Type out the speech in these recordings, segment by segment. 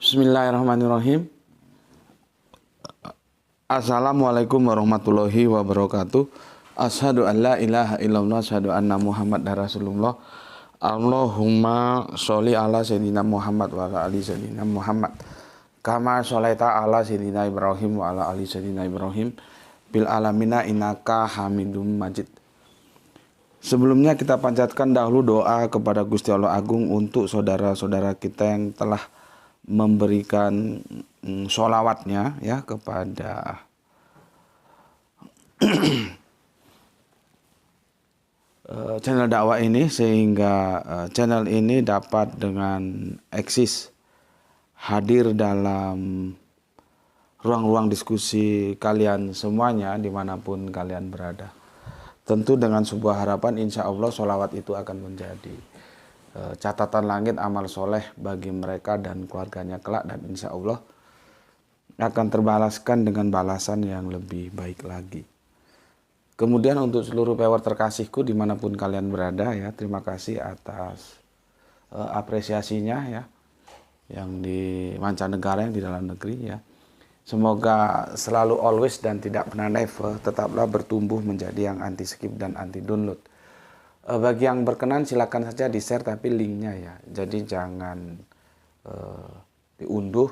Bismillahirrahmanirrahim. Assalamualaikum warahmatullahi wabarakatuh. Asyhadu an la ilaha illallah, asyhadu anna Muhammad Rasulullah. Allahumma sholli ala sayyidina Muhammad wa ala ali sayyidina Muhammad. Kama sholaita ala sayyidina Ibrahim wa ala ali sayyidina Ibrahim bil alamina innaka Hamidum Majid. Sebelumnya kita panjatkan dahulu doa kepada Gusti Allah Agung untuk saudara-saudara kita yang telah memberikan sholawatnya ya kepada channel dakwah ini, sehingga channel ini dapat dengan eksis hadir dalam ruang-ruang diskusi kalian semuanya dimanapun kalian berada. Tentu dengan sebuah harapan, insya Allah sholawat itu akan menjadi catatan langit amal soleh bagi mereka dan keluarganya kelak, dan insya Allah akan terbalaskan dengan balasan yang lebih baik lagi. Kemudian untuk seluruh viewer terkasihku dimanapun kalian berada ya, terima kasih atas apresiasinya ya, yang di mancanegara, yang di dalam negeri ya. Semoga selalu always dan tidak pernah never tetaplah bertumbuh menjadi yang anti skip dan anti download. Bagi yang berkenan silakan saja di share, tapi linknya ya, jadi jangan diunduh,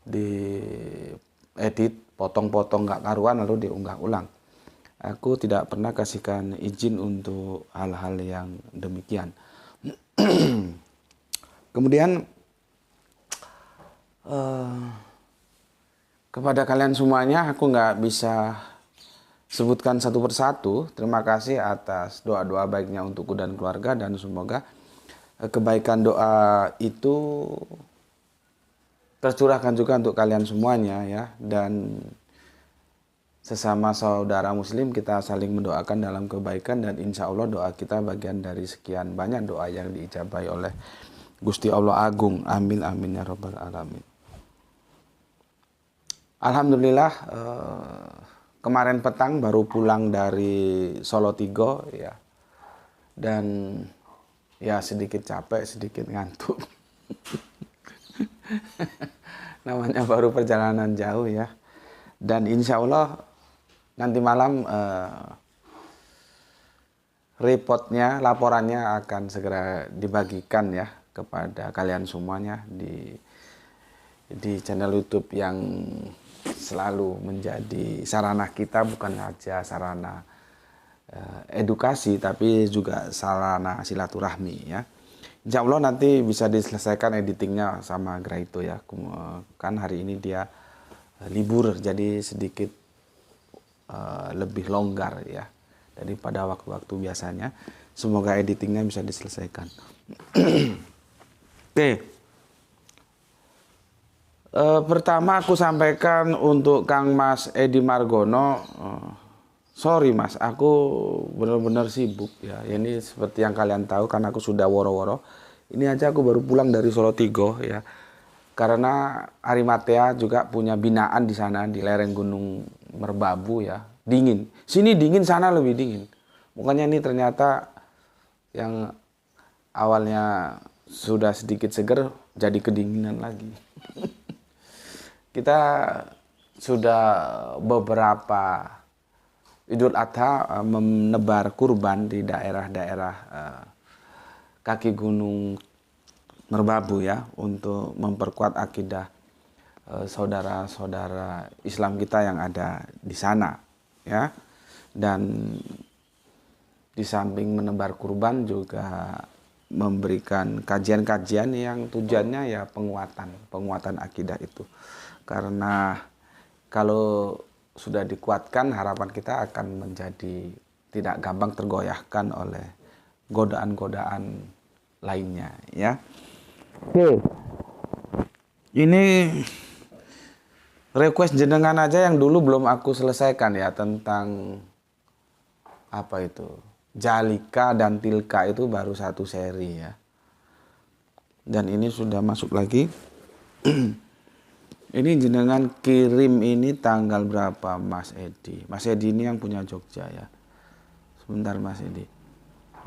diedit, potong-potong nggak karuan lalu diunggah ulang. Aku tidak pernah kasihkan izin untuk hal-hal yang demikian. Kemudian kepada kalian semuanya aku nggak bisa sebutkan satu persatu. Terima kasih atas doa-doa baiknya untukku dan keluarga, dan semoga kebaikan doa itu tercurahkan juga untuk kalian semuanya ya. Dan sesama saudara muslim kita saling mendoakan dalam kebaikan, dan insya Allah doa kita bagian dari sekian banyak doa yang diijabahi oleh Gusti Allah Agung. Amin amin ya rabbal alamin. Alhamdulillah, kemarin petang baru pulang dari Solo Tigo ya, dan ya sedikit capek, sedikit ngantuk. Namanya baru perjalanan jauh ya, dan insya Allah nanti malam reportnya, laporannya akan segera dibagikan ya kepada kalian semuanya di channel YouTube yang selalu menjadi sarana kita, bukan saja sarana edukasi tapi juga sarana silaturahmi ya. Insya Allah nanti bisa diselesaikan editingnya sama Graito ya, kan hari ini dia libur jadi sedikit lebih longgar ya daripada waktu-waktu biasanya. Semoga editingnya bisa diselesaikan. Oke. Pertama aku sampaikan untuk Kang Mas Edi Margono, sorry Mas, aku benar-benar sibuk ya. Ini seperti yang kalian tahu, karena aku sudah woro-woro. Ini aja aku baru pulang dari Solo Tigo ya, karena Arimatea juga punya binaan di sana di lereng Gunung Merbabu ya. Dingin, sini dingin, sana lebih dingin. Makanya ini ternyata yang awalnya sudah sedikit seger jadi kedinginan lagi. Kita sudah beberapa Idul Adha menebar kurban di daerah-daerah kaki Gunung Merbabu ya, untuk memperkuat akidah saudara-saudara Islam kita yang ada di sana ya. Dan di samping menebar kurban juga memberikan kajian-kajian yang tujuannya ya penguatan akidah itu. Karena kalau sudah dikuatkan, harapan kita akan menjadi tidak gampang tergoyahkan oleh godaan-godaan lainnya ya. Oke. Ini request jenengan aja yang dulu belum aku selesaikan ya, tentang apa itu? Jalika dan Tilka itu baru satu seri ya. Dan ini sudah masuk lagi. Ini jenengan kirim ini tanggal berapa Mas Edi? Mas Edi ini yang punya Jogja ya. Sebentar Mas Edi.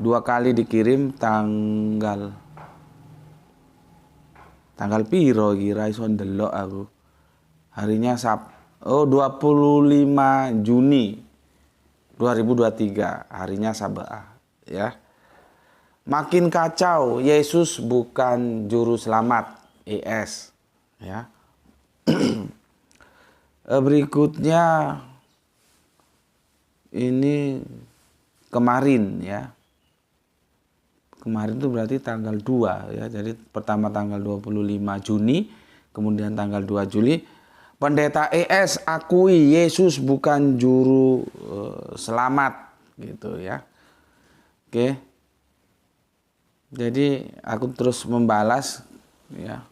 2 kali dikirim tanggal Tanggal piro kira iso ndelok aku. Harinya 25 Juni 2023, harinya Sabah ya. Makin kacau, Yesus bukan juru selamat, ES ya. Berikutnya ini kemarin ya. Kemarin itu berarti tanggal 2 ya. Jadi pertama tanggal 25 Juni, kemudian tanggal 2 Juli. Pendeta ES akui Yesus bukan juru selamat gitu ya. Oke. Jadi aku terus membalas ya.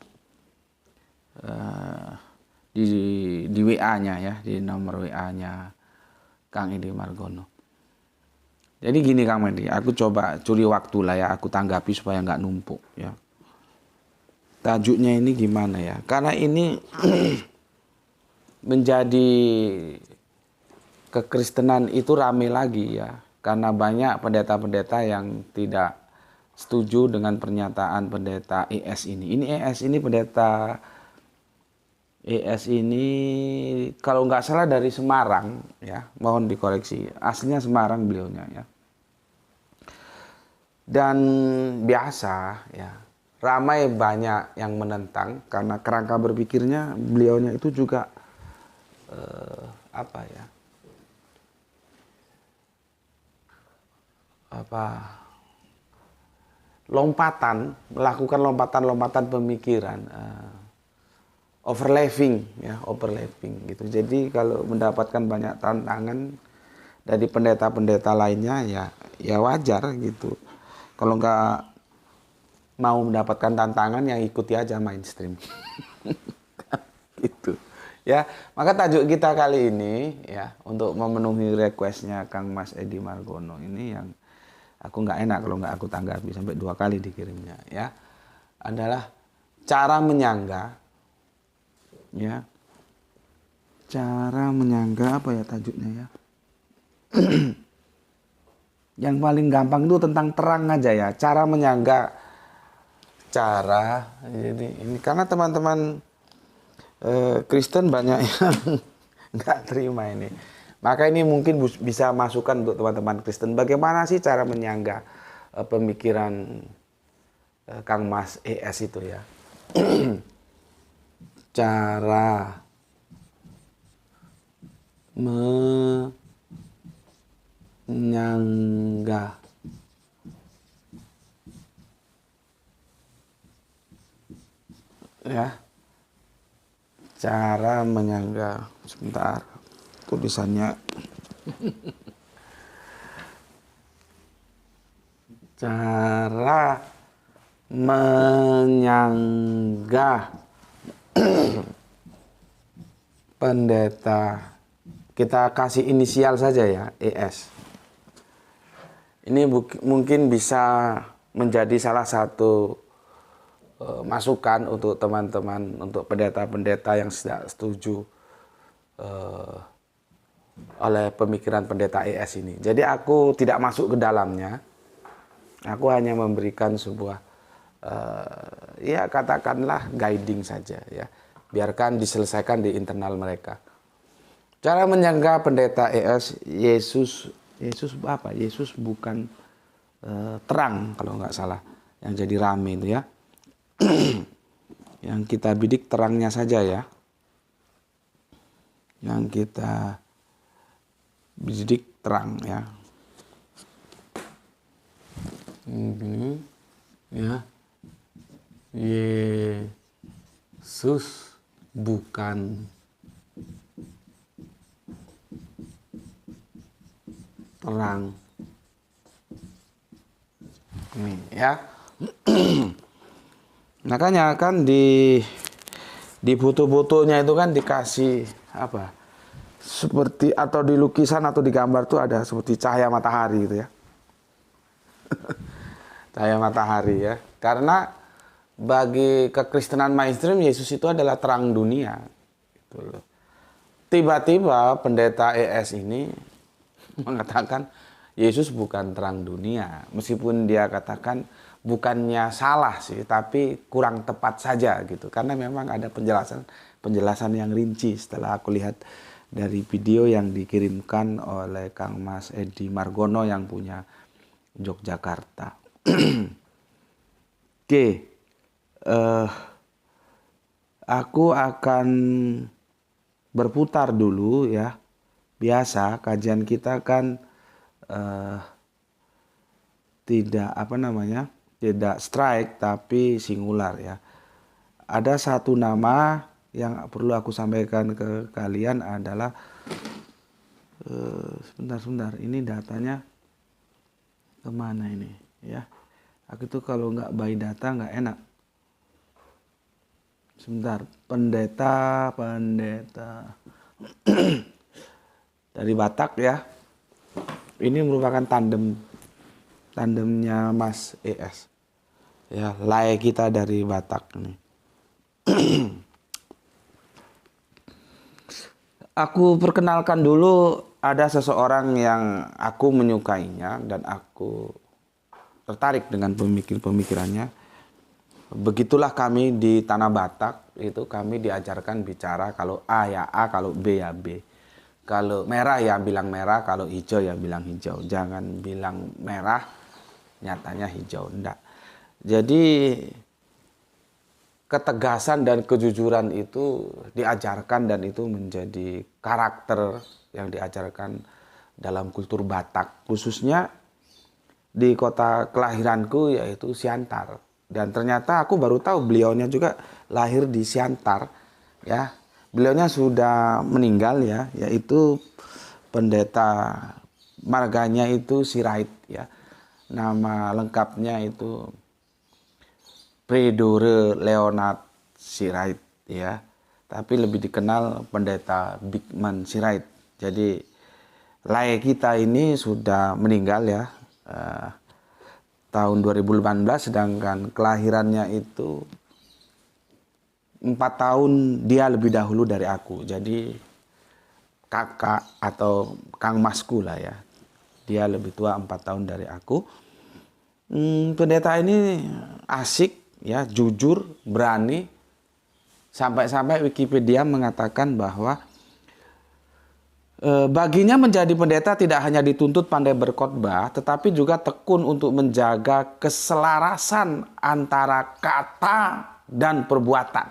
Di WA-nya ya, di nomor WA-nya Kang Edi Margono. Jadi gini Kang Edi, aku coba curi waktu lah ya, aku tanggapi supaya nggak numpuk ya. Tajuknya ini gimana ya? Karena ini menjadi kekristenan itu rame lagi ya, karena banyak pendeta-pendeta yang tidak setuju dengan pernyataan pendeta ES ini. Ini ES ini pendeta ES ini kalau nggak salah dari Semarang ya, mohon dikoreksi. Aslinya Semarang beliaunya ya. Dan biasa ya, ramai banyak yang menentang karena kerangka berpikirnya beliaunya itu juga melakukan lompatan pemikiran. Overlapping gitu. Jadi kalau mendapatkan banyak tantangan dari pendeta-pendeta lainnya ya wajar gitu. Kalau nggak mau mendapatkan tantangan ya ikuti aja mainstream. Gitu. Ya, maka tajuk kita kali ini ya untuk memenuhi requestnya Kang Mas Edi Margono ini yang aku nggak enak kalau nggak aku tanggapi sampai 2 kali dikirimnya ya, adalah cara menyangga. Ya, cara menyangga apa ya tajuknya ya? Yang paling gampang itu tentang terang aja ya. Cara menyangga, jadi ini karena teman-teman Kristen banyak yang nggak terima ini. Maka ini mungkin bisa masukan untuk teman-teman Kristen. Bagaimana sih cara menyangga pemikiran Kang Mas ES itu ya? Cara menyangga ya, cara menyangga, sebentar tulisannya. Cara menyangga pendeta, kita kasih inisial saja ya, ES. Ini mungkin bisa menjadi salah satu masukan untuk teman-teman, untuk pendeta-pendeta yang tidak setuju oleh pemikiran pendeta ES ini. Jadi aku tidak masuk ke dalamnya, aku hanya memberikan sebuah ya katakanlah guiding saja ya. Biarkan diselesaikan di internal mereka. Cara menyangga pendeta ES, Yesus apa? Yesus bukan terang kalau nggak salah. Yang jadi rame itu ya. Yang kita bidik terangnya saja ya. Yang kita bidik terang ya. Ini ya. Yesus bukan terang. Ini ya. Makanya kan di foto-fotonya itu kan dikasih apa? Seperti atau di lukisan atau di gambar tuh ada seperti cahaya matahari gitu ya. Cahaya matahari ya. Karena bagi kekristenan mainstream Yesus itu adalah terang dunia. Gitu loh. Tiba-tiba pendeta ES ini mengatakan Yesus bukan terang dunia. Meskipun dia katakan bukannya salah sih, tapi kurang tepat saja gitu. Karena memang ada penjelasan yang rinci setelah aku lihat dari video yang dikirimkan oleh Kang Mas Edi Margono yang punya Yogyakarta. Oke, aku akan berputar dulu ya. Biasa kajian kita kan tidak tidak strike tapi singular ya. Ada satu nama yang perlu aku sampaikan ke kalian adalah sebentar, ini datanya kemana ini ya? Aku tuh kalau nggak by data nggak enak. Sebentar, pendeta dari Batak ya. Ini merupakan tandemnya Mas ES. Ya, lay kita dari Batak nih. Aku perkenalkan dulu, ada seseorang yang aku menyukainya dan aku tertarik dengan pemikirannya. Begitulah kami di tanah Batak, itu kami diajarkan bicara kalau A ya A, kalau B ya B. Kalau merah ya bilang merah, kalau hijau ya bilang hijau. Jangan bilang merah, nyatanya hijau. Enggak. Jadi ketegasan dan kejujuran itu diajarkan dan itu menjadi karakter yang diajarkan dalam kultur Batak. Khususnya di kota kelahiranku yaitu Siantar. Dan ternyata aku baru tahu beliaunya juga lahir di Siantar. Ya, beliaunya sudah meninggal ya, yaitu pendeta marganya itu Sirait ya. Nama lengkapnya itu Predore Leonard Sirait ya. Tapi lebih dikenal pendeta Bigman Sirait. Jadi lay kita ini sudah meninggal ya. Tahun 2018, sedangkan kelahirannya itu 4 tahun dia lebih dahulu dari aku. Jadi kakak atau Kang Masku lah ya. Dia lebih tua 4 tahun dari aku. Pendeta ini asik ya, jujur, berani. Sampai-sampai Wikipedia mengatakan bahwa baginya menjadi pendeta tidak hanya dituntut pandai berkhotbah, tetapi juga tekun untuk menjaga keselarasan antara kata dan perbuatan.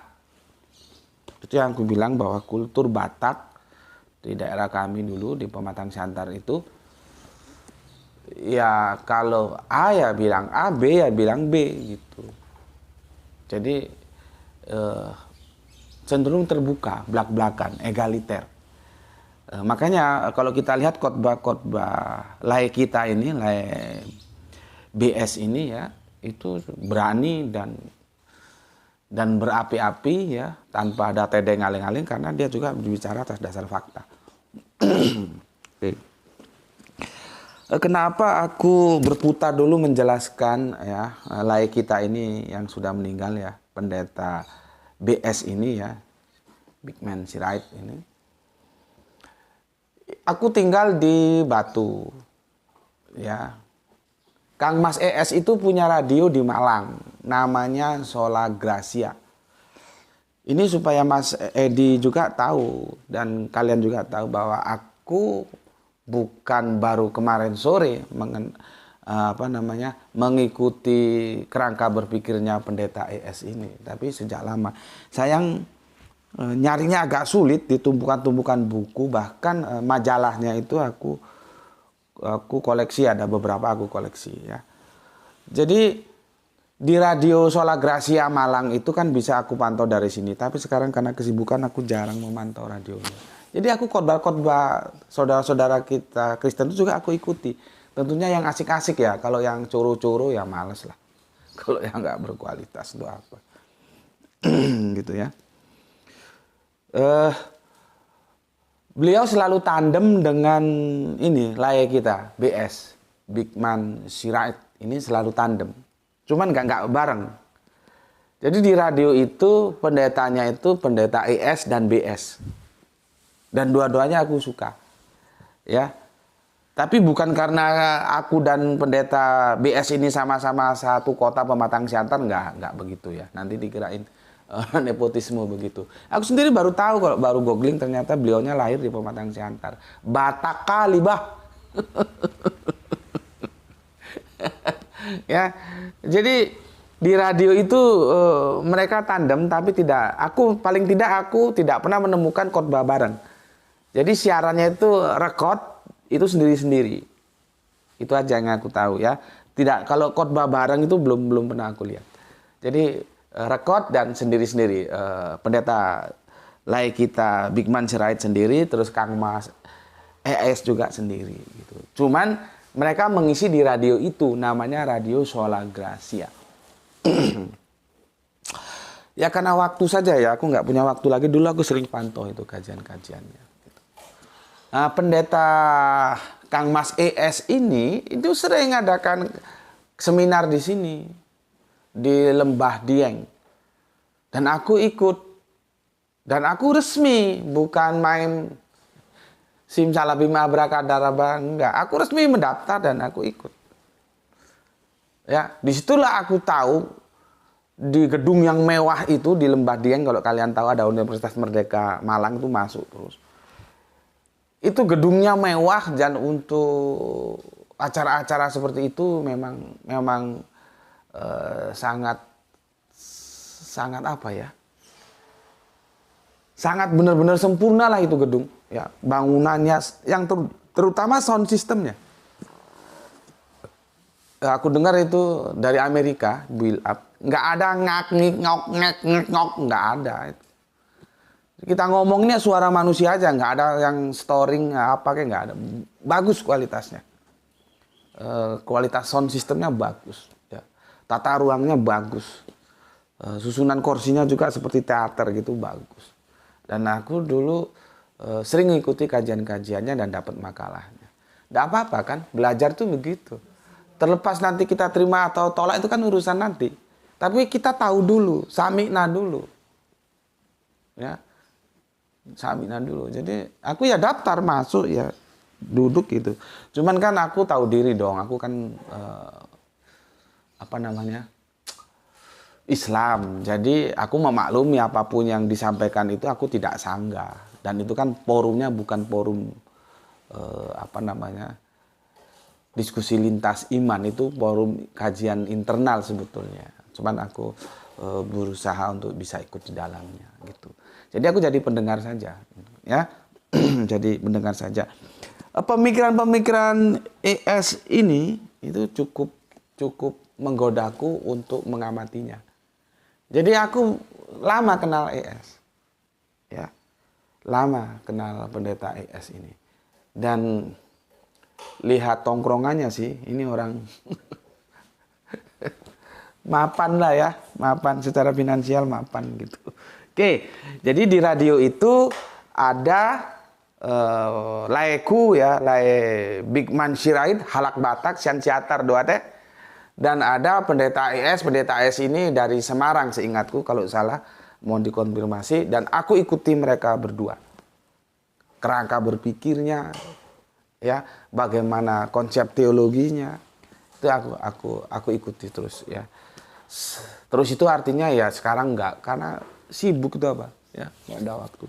Itu yang aku bilang bahwa kultur Batak di daerah kami dulu di Pematang Siantar itu, ya kalau A ya bilang A, B ya bilang B gitu. Jadi cenderung terbuka, belak-belakan, egaliter. Makanya kalau kita lihat khotbah-khotbah lay kita ini, lay BS ini ya, itu berani dan berapi-api ya, tanpa ada tedeng aling-aling karena dia juga berbicara atas dasar fakta. Oke. Kenapa aku berputar dulu menjelaskan ya lay kita ini yang sudah meninggal ya, pendeta BS ini ya, Bigman Sirait ini. Aku tinggal di Batu, ya. Kang Mas ES itu punya radio di Malang, namanya Sola Gracia. Ini supaya Mas Edi juga tahu dan kalian juga tahu bahwa aku bukan baru kemarin sore mengikuti kerangka berpikirnya pendeta ES ini, tapi sejak lama. Sayang nyarinya agak sulit di tumpukan-tumpukan buku, bahkan majalahnya itu aku koleksi, ada beberapa aku koleksi ya. Jadi di radio Sola Gracia Malang itu kan bisa aku pantau dari sini, tapi sekarang karena kesibukan aku jarang memantau radionya. Jadi aku khotbah-khotbah saudara-saudara kita Kristen itu juga aku ikuti. Tentunya yang asik-asik ya, kalau yang curu-curu ya males lah. Kalau yang nggak berkualitas itu apa. Gitu ya. Beliau selalu tandem dengan ini lay kita BS Bigman Sirait ini selalu tandem, cuman nggak bareng. Jadi di radio itu pendetanya itu pendeta ES dan BS, dan dua-duanya aku suka ya. Tapi bukan karena aku dan pendeta BS ini sama-sama satu kota Pematang Siantar, nggak begitu ya. Nanti dikirain nepotisme begitu. Aku sendiri baru tahu kalau baru googling ternyata beliaunya lahir di Pematang Siantar. Batak kali, bah. Ya, jadi di radio itu mereka tandem, tapi paling tidak aku tidak pernah menemukan khotbah bareng. Jadi siarannya itu rekod itu sendiri-sendiri. Itu aja yang aku tahu ya. Tidak, kalau khotbah bareng itu belum pernah aku lihat. Jadi rekod dan sendiri-sendiri. Pendeta Lai kita Bigman Sirait sendiri, terus Kang Mas ES juga sendiri gitu. Cuman mereka mengisi di radio itu, namanya Radio Sola Gracia. Ya karena waktu saja ya, aku nggak punya waktu lagi. Dulu aku sering pantau itu kajian-kajiannya. Nah, pendeta Kang Mas ES ini itu sering ngadakan seminar di sini di Lembah Dieng, dan aku ikut, dan aku resmi, bukan main simsalabim abrakadabra, enggak, aku resmi mendaftar dan aku ikut. Ya, disitulah aku tahu di gedung yang mewah itu di Lembah Dieng, kalau kalian tahu ada Universitas Merdeka Malang itu masuk terus. Itu gedungnya mewah, dan untuk acara-acara seperti itu memang sangat apa ya? Sangat benar-benar sempurna lah itu gedung. Ya, bangunannya yang terutama sound systemnya. Aku dengar itu dari Amerika, build up. Nggak ada ngak-ngik-ngok-ngek-ngok, nggak ada. Kita ngomongnya suara manusia aja, nggak ada yang storing apa kayak, nggak ada. Bagus kualitasnya, kualitas sound systemnya bagus, ya. Tata ruangnya bagus, susunan kursinya juga seperti teater gitu, bagus. Dan aku dulu sering ngikuti kajian-kajiannya dan dapat makalahnya. Nggak apa-apa kan, belajar tuh begitu. Terlepas nanti kita terima atau tolak itu kan urusan nanti. Tapi kita tahu dulu, sami'na dulu, ya. Sami'na dulu. Jadi aku ya daftar masuk, ya duduk gitu. Cuman kan aku tahu diri dong. Aku kan Islam. Jadi aku memaklumi apapun yang disampaikan itu aku tidak sanggah. Dan itu kan forumnya bukan forum diskusi lintas iman, itu forum kajian internal sebetulnya. Cuman aku berusaha untuk bisa ikut di dalamnya gitu. Jadi aku jadi pendengar saja, ya. Jadi pendengar saja. Pemikiran-pemikiran ES ini itu cukup menggodaku untuk mengamatinya. Jadi aku lama kenal ES, ya, lama kenal pendeta ES ini, dan lihat tongkrongannya sih, ini orang mapan lah ya, mapan secara finansial, mapan gitu. Oke, jadi di radio itu ada Laeku ya, Lae Bigman Sirait, Halak Batak, Sian Ciatar doa teh. Dan ada pendeta ES ini dari Semarang seingatku, kalau salah mohon dikonfirmasi. Dan aku ikuti mereka berdua. Kerangka berpikirnya, ya, bagaimana konsep teologinya, itu aku ikuti terus ya. Terus itu artinya ya sekarang enggak, karena sibuk itu apa ya, nggak ada waktu.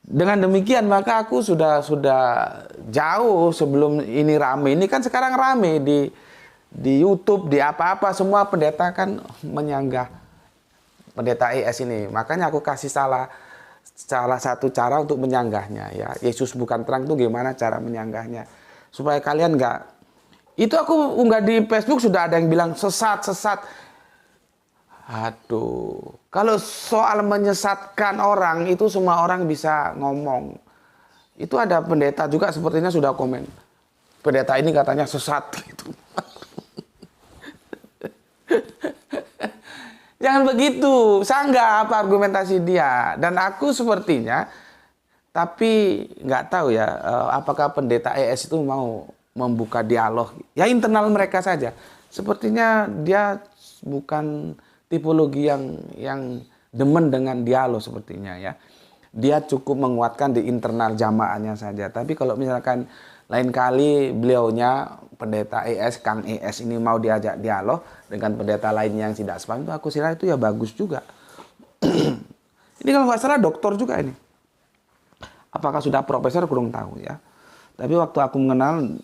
Dengan demikian maka aku sudah jauh sebelum ini rame. Ini kan sekarang rame di YouTube, di apa-apa, semua pendeta kan menyanggah pendeta ES ini. Makanya aku kasih salah satu cara untuk menyanggahnya ya. Yesus bukan terang itu gimana cara menyanggahnya, supaya kalian nggak. Itu aku unggah di Facebook, sudah ada yang bilang sesat. Aduh, kalau soal menyesatkan orang itu semua orang bisa ngomong. Itu ada pendeta juga sepertinya sudah komen, pendeta ini katanya sesat gitu. Jangan begitu, sanggah apa argumentasi dia. Dan aku sepertinya, tapi nggak tahu ya, apakah pendeta ES itu mau membuka dialog. Ya internal mereka saja. Sepertinya dia bukan tipologi yang demen dengan dialog sepertinya ya. Dia cukup menguatkan di internal jamaahnya saja. Tapi kalau misalkan Lain kali beliaunya pendeta ES, Kang ES ini mau diajak dialog dengan pendeta lainnya yang tidak sepaham, itu aku kira itu ya bagus juga. Ini kalau nggak salah doktor juga ini. Apakah sudah profesor kurang tahu ya. Tapi waktu aku mengenal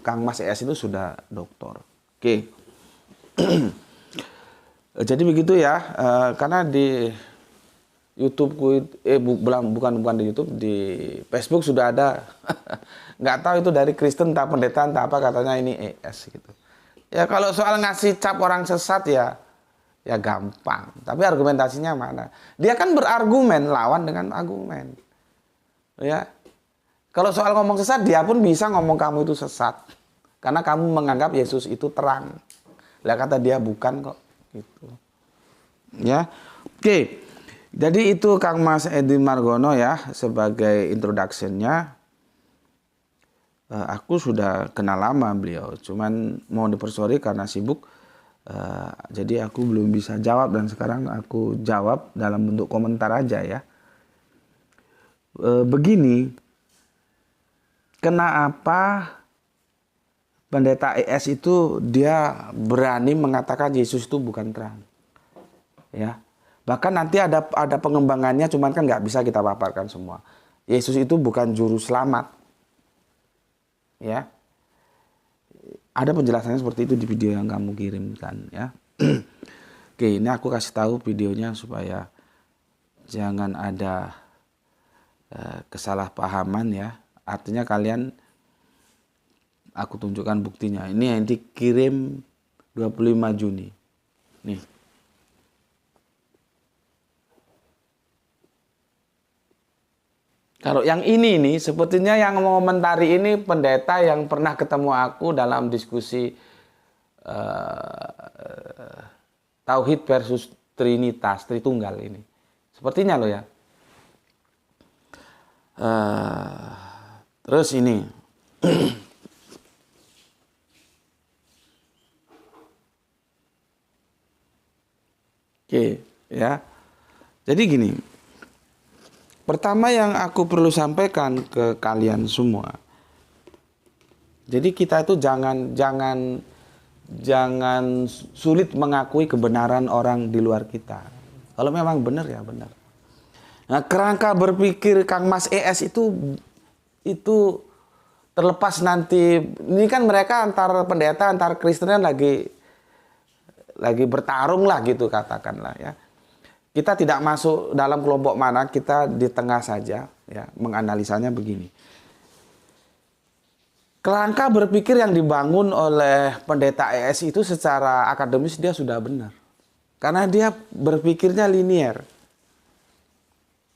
Kang Mas ES itu sudah doktor. Oke. Jadi begitu ya. Karena di YouTube bukan di YouTube, di Facebook sudah ada. Nggak tahu itu dari Kristen entah pendeta entah apa, katanya ini ES gitu. Ya kalau soal ngasih cap orang sesat ya gampang. Tapi argumentasinya mana? Dia kan berargumen lawan dengan argumen. Ya. Kalau soal ngomong sesat, dia pun bisa ngomong kamu itu sesat. Karena kamu menganggap Yesus itu terang. Lah kata dia bukan kok gitu. Ya. Oke. Jadi itu Kang Mas Edi Margono ya sebagai introduction-nya. Aku sudah kenal lama beliau, cuman mau dipersorry karena sibuk. Jadi aku belum bisa jawab dan sekarang aku jawab dalam bentuk komentar aja ya. Begini, kenapa pendeta ES itu dia berani mengatakan Yesus itu bukan terang? Ya. Bahkan nanti ada pengembangannya, cuman kan nggak bisa kita paparkan semua. Yesus itu bukan juru selamat. Ya. Ada penjelasannya seperti itu di video yang kamu kirimkan ya. Oke, ini aku kasih tahu videonya supaya jangan ada kesalahpahaman ya. Artinya kalian, aku tunjukkan buktinya. Ini yang dikirim 25 Juni. Nih. Kalau yang ini sepertinya yang mengomentari ini pendeta yang pernah ketemu aku dalam diskusi Tauhid versus Trinitas, Tritunggal ini. Sepertinya loh ya. Terus ini. Oke, ya. Jadi gini. Pertama yang aku perlu sampaikan ke kalian semua. Jadi kita itu jangan sulit mengakui kebenaran orang di luar kita. Kalau memang benar ya benar. Nah, kerangka berpikir Kang Mas ES itu terlepas nanti, ini kan mereka antar pendeta antar Kristen lagi bertarung lah gitu katakanlah ya. Kita tidak masuk dalam kelompok mana, kita di tengah saja ya, menganalisanya begini. Kerangka berpikir yang dibangun oleh pendeta ES itu secara akademis dia sudah benar. Karena dia berpikirnya linier.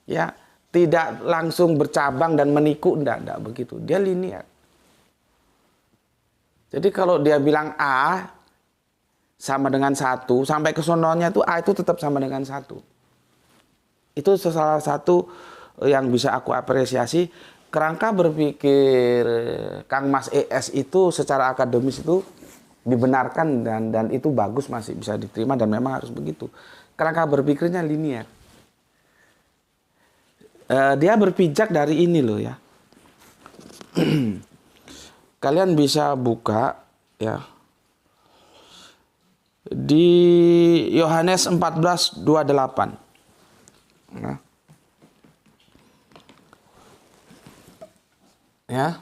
Ya, tidak langsung bercabang dan meniku, enggak begitu. Dia linier. Jadi kalau dia bilang A sama dengan 1, sampai ke sononya itu A itu tetap sama dengan 1. Itu salah satu yang bisa aku apresiasi. Kerangka berpikir Kang Mas ES itu secara akademis itu dibenarkan dan itu bagus, masih bisa diterima dan memang harus begitu. Kerangka berpikirnya linier. Dia berpijak dari ini loh ya. Kalian bisa buka ya. Di Yohanes 14:28. Nah. Ya.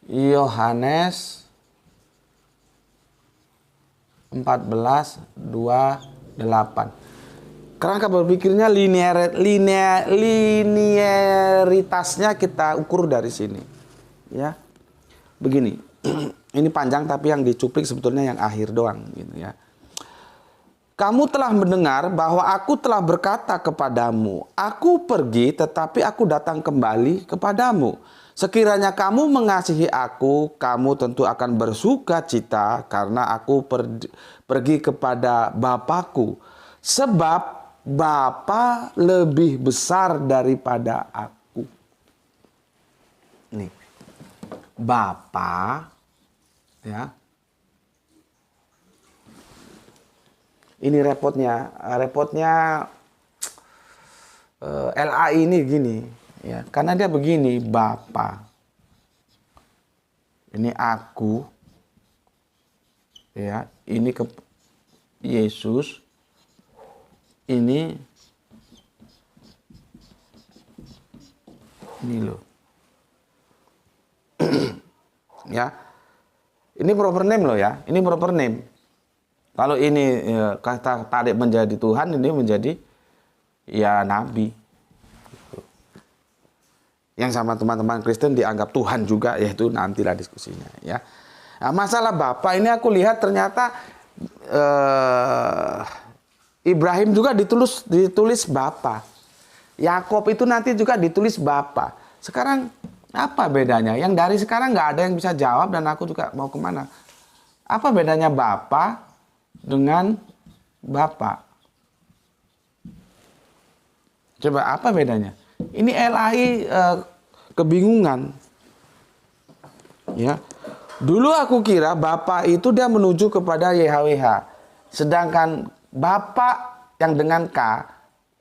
Yohanes 14:28. Kerangka berpikirnya linearitasnya kita ukur dari sini. Ya. Begini. Ini panjang tapi yang dicuplik sebetulnya yang akhir doang gitu ya. Kamu telah mendengar bahwa aku telah berkata kepadamu, aku pergi tetapi aku datang kembali kepadamu. Sekiranya kamu mengasihi aku, kamu tentu akan bersuka cita karena aku pergi kepada Bapakku. Sebab Bapa lebih besar daripada aku. Nih, Bapa ya. Ini repotnya LAI ini gini ya, karena dia begini, Bapa. Ini aku, ya, ini ke Yesus, ini loh. Ya. Ini proper name loh ya. Ini proper name. Kalau ini ya, kata tarik menjadi Tuhan, ini menjadi ya nabi. Yang sama teman-teman Kristen dianggap Tuhan juga, yaitu nantilah diskusinya ya. Nah, masalah Bapa ini aku lihat ternyata Ibrahim juga ditulis Bapa. Yakob itu nanti juga ditulis Bapa. Sekarang apa bedanya? Yang dari sekarang nggak ada yang bisa jawab dan aku juga mau kemana. Apa bedanya Bapa dengan Bapa? Coba apa bedanya? Ini LAI kebingungan. Ya. Dulu aku kira Bapa itu dia menuju kepada YHWH. Sedangkan Bapa yang dengan K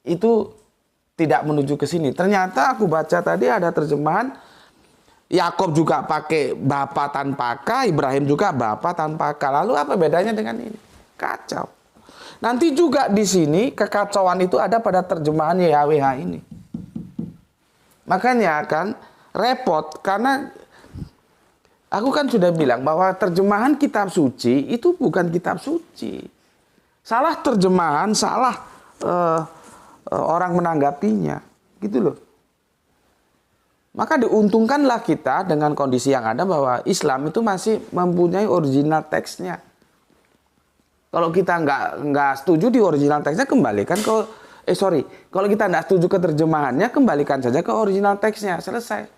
itu tidak menuju ke sini. Ternyata aku baca tadi ada terjemahan Yakob juga pakai Bapa tanpa K, Ibrahim juga Bapa tanpa K. Lalu apa bedanya dengan ini? Kacau. Nanti juga di sini kekacauan itu ada pada terjemahan YHWH ini. Makanya kan repot karena aku kan sudah bilang bahwa terjemahan kitab suci itu bukan kitab suci. Salah terjemahan, salah orang menanggapinya. Gitu loh. Maka diuntungkanlah kita dengan kondisi yang ada bahwa Islam itu masih mempunyai original teksnya. Kalau kita nggak setuju di original teksnya, kembalikan ke kalau kita nggak setuju ke terjemahannya, kembalikan saja ke original teksnya, selesai.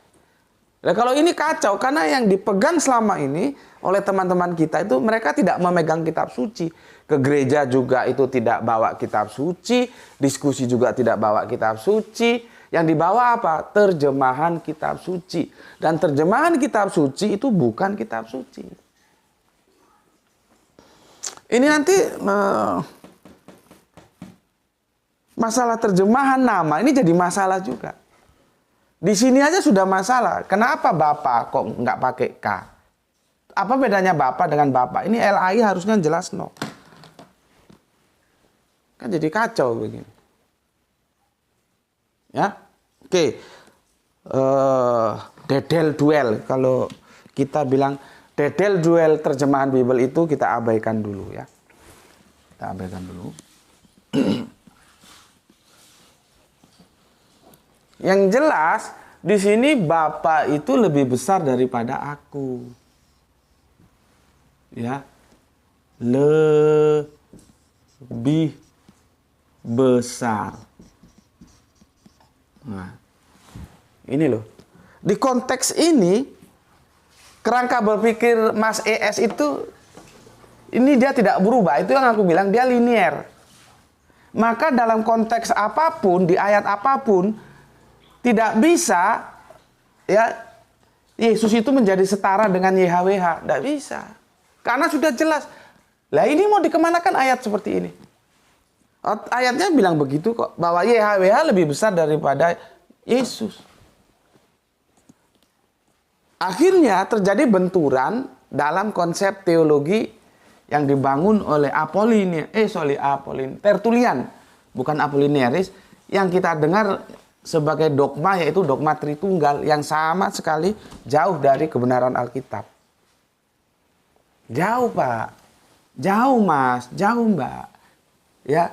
Nah, kalau ini kacau karena yang dipegang selama ini oleh teman-teman kita itu mereka tidak memegang kitab suci. Ke gereja juga itu tidak bawa kitab suci, diskusi juga tidak bawa kitab suci. Yang dibawa apa? Terjemahan kitab suci. Dan terjemahan kitab suci itu bukan kitab suci. Ini nanti masalah terjemahan nama ini jadi masalah juga. Di sini aja sudah masalah. Kenapa Bapak kok nggak pakai K? Apa bedanya Bapak dengan Bapak? Ini LAI harusnya jelas no. Kan jadi kacau begini. Ya, oke. Dedel duel. Kalau kita bilang dedel duel terjemahan Bible itu kita abaikan dulu ya. Kita abaikan dulu. Yang jelas di sini Bapa itu lebih besar daripada aku. Ya. Lebih besar. Nah, ini loh. Di konteks ini, kerangka berpikir Mas ES itu, ini dia tidak berubah. Itu yang aku bilang, dia linier. Maka dalam konteks apapun, di ayat apapun, tidak bisa, ya, Yesus itu menjadi setara dengan YHWH. Tidak bisa. Karena sudah jelas. Lah ini mau dikemanakan ayat seperti ini? Ayatnya bilang begitu kok, bahwa YHWH lebih besar daripada Yesus. Akhirnya terjadi benturan dalam konsep teologi yang dibangun oleh Tertullian, bukan Apollinaris, yang kita dengar sebagai dogma, yaitu dogma Tritunggal yang sama sekali jauh dari kebenaran Alkitab. Jauh Pak, jauh Mas, jauh Mbak. Ya,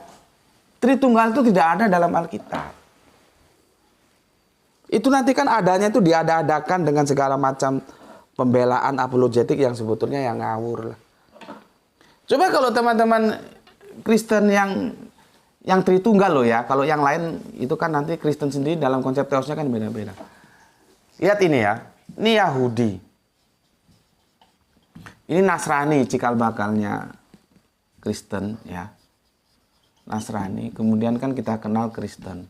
Tritunggal itu tidak ada dalam Alkitab. Itu nanti kan adanya itu diada-adakan dengan segala macam pembelaan apologetik yang sebetulnya yang ngawur lah. Coba kalau teman-teman Kristen yang Tritunggal loh ya, kalau yang lain itu kan nanti Kristen sendiri dalam konsep teosnya kan beda-beda. Lihat ini ya, ini Yahudi. Ini Nasrani cikal bakalnya Kristen ya. Nasrani, kemudian kan kita kenal Kristen.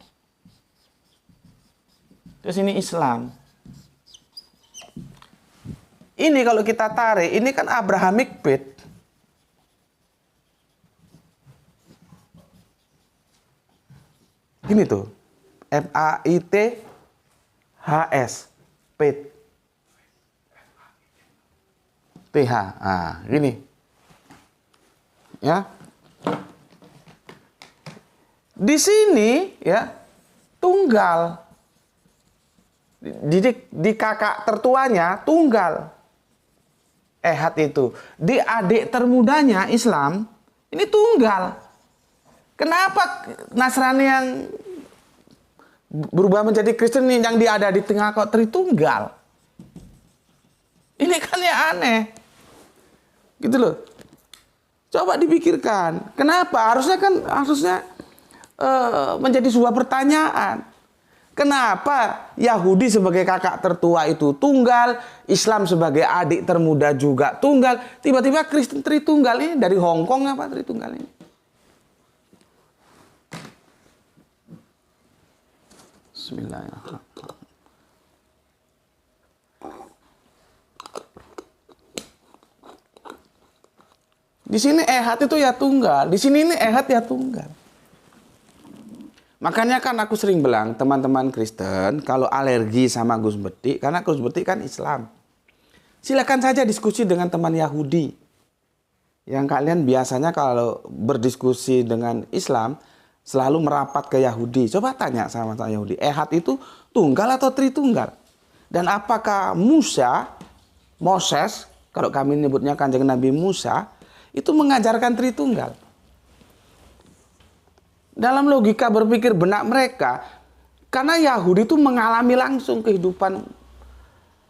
Terus ini Islam. Ini kalau kita tarik, ini kan Abrahamic faith. Ini tuh, FAITHS, faith. TH. Nah, gini. Ya. Di sini ya tunggal. Di kakak tertuanya tunggal. Ehad itu. Di adik termudanya Islam ini tunggal. Kenapa Nasrani yang berubah menjadi Kristen yang dia ada di tengah kok Tritunggal? Ini kan ya aneh. Gitu loh. Coba dipikirkan. Kenapa? Harusnya menjadi sebuah pertanyaan. Kenapa Yahudi sebagai kakak tertua itu tunggal, Islam sebagai adik termuda juga tunggal, tiba-tiba Kristen Tritunggal ini dari Hong Kong apa Tritunggal ini? Bismillahirrahmanirrahim. Di sini ehad itu ya tunggal, di sini ini ehad ya tunggal. Makanya kan aku sering bilang teman-teman Kristen kalau alergi sama Gus Betik, karena Gus Betik kan Islam. Silakan saja diskusi dengan teman Yahudi. Yang kalian biasanya kalau berdiskusi dengan Islam selalu merapat ke Yahudi. Coba tanya sama Yahudi, ehad itu tunggal atau tritunggal? Dan apakah Moses, kalau kami nyebutnya Kanjeng Nabi Musa, itu mengajarkan Tritunggal? Dalam logika berpikir benak mereka, karena Yahudi itu mengalami langsung kehidupan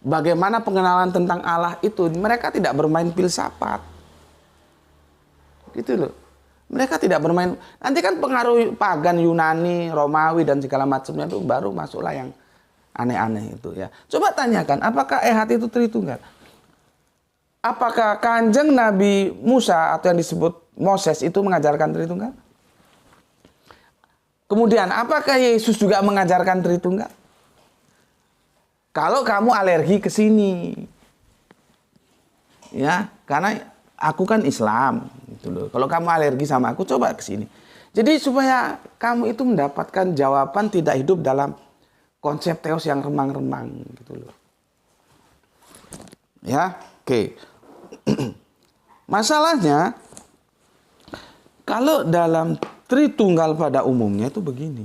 bagaimana pengenalan tentang Allah itu, mereka tidak bermain filsafat. Gitu loh. Mereka tidak bermain, nanti kan pengaruh pagan Yunani, Romawi dan segala macamnya itu baru masuklah yang aneh-aneh itu ya. Coba tanyakan, apakah ehad itu Tritunggal? Apakah Kanjeng Nabi Musa atau yang disebut Moses itu mengajarkan Tritunggal? Kemudian apakah Yesus juga mengajarkan Tritunggal? Kalau kamu alergi ke sini, ya, karena aku kan Islam, gitu loh. Kalau kamu alergi sama aku, coba ke sini. Jadi supaya kamu itu mendapatkan jawaban tidak hidup dalam konsep teos yang remang-remang, gitu loh. Ya, oke. Masalahnya kalau dalam Tritunggal pada umumnya itu begini.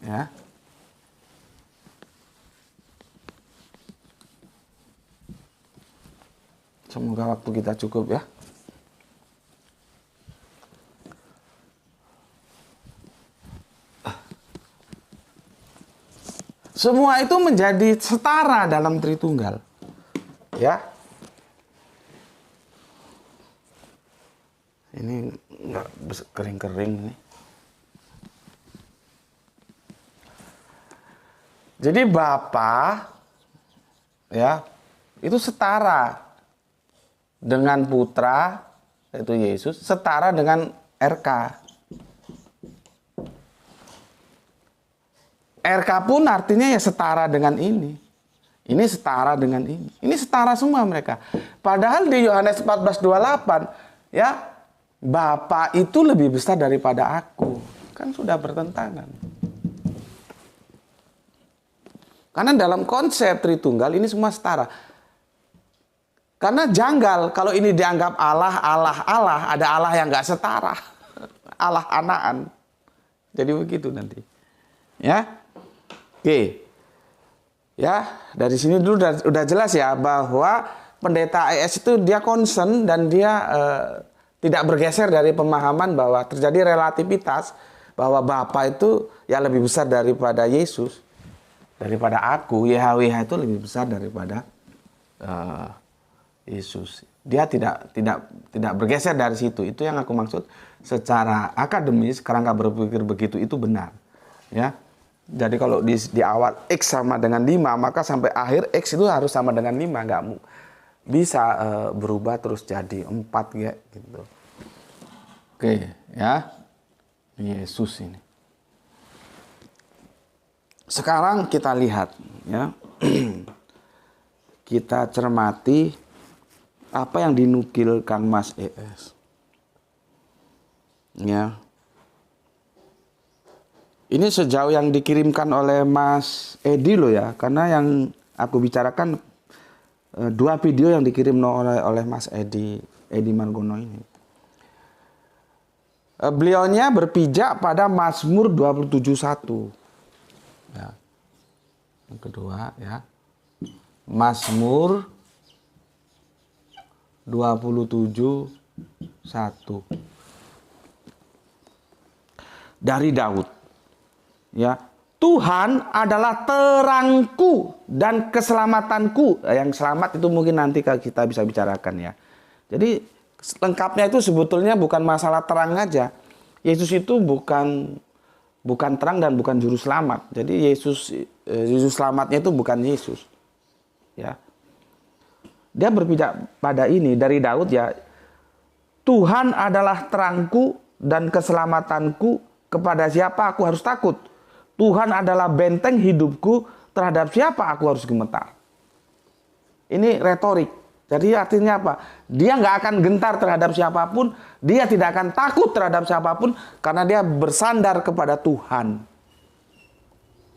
Ya. Semoga waktu kita cukup ya. Semua itu menjadi setara dalam Tritunggal. Ya. Ini enggak kering-kering nih. Jadi Bapa ya, itu setara dengan Putra yaitu Yesus, setara dengan RK. RK pun artinya ya setara dengan ini. Ini setara dengan ini. Ini setara semua mereka. Padahal di Yohanes 14:28 ya, Bapa itu lebih besar daripada aku. Kan sudah bertentangan. Karena dalam konsep Tritunggal ini semua setara. Karena janggal kalau ini dianggap Allah, ada Allah yang nggak setara. Allah anakan. Jadi begitu nanti. Ya. Oke. Ya, dari sini dulu udah jelas ya bahwa pendeta AS itu dia concern dan dia tidak bergeser dari pemahaman bahwa terjadi relativitas, bahwa Bapa itu ya lebih besar daripada Yesus, daripada aku. YHWH itu lebih besar daripada Yesus. Dia tidak bergeser dari situ. Itu yang aku maksud secara akademis, kerangka berpikir begitu itu benar. Ya. Jadi kalau di awal X sama dengan 5, maka sampai akhir X itu harus sama dengan 5, nggak bisa berubah terus jadi 4 ya gitu. Oke, ya. Yesus ini. Sekarang kita lihat ya. Kita cermati apa yang dinukil Kang Mas ES. Ya. Ini sejauh yang dikirimkan oleh Mas Edi loh ya, karena yang aku bicarakan dua video yang dikirim oleh Mas Edi Margono ini. Beliaunya berpijak pada Mazmur 27:1. Ya. Yang kedua ya. Mazmur 27:1. Dari Daud. Ya. Tuhan adalah terangku dan keselamatanku. Yang selamat itu mungkin nanti kita bisa bicarakan ya. Jadi lengkapnya itu sebetulnya bukan masalah terang aja. Yesus itu bukan terang dan bukan juru selamat. Jadi Yesus selamatnya itu bukan Yesus. Ya. Dia berpijak pada ini dari Daud ya. Tuhan adalah terangku dan keselamatanku, kepada siapa aku harus takut? Tuhan adalah benteng hidupku, terhadap siapa aku harus gemetar? Ini retorik. Jadi artinya apa? Dia nggak akan gentar terhadap siapapun, dia tidak akan takut terhadap siapapun, karena dia bersandar kepada Tuhan.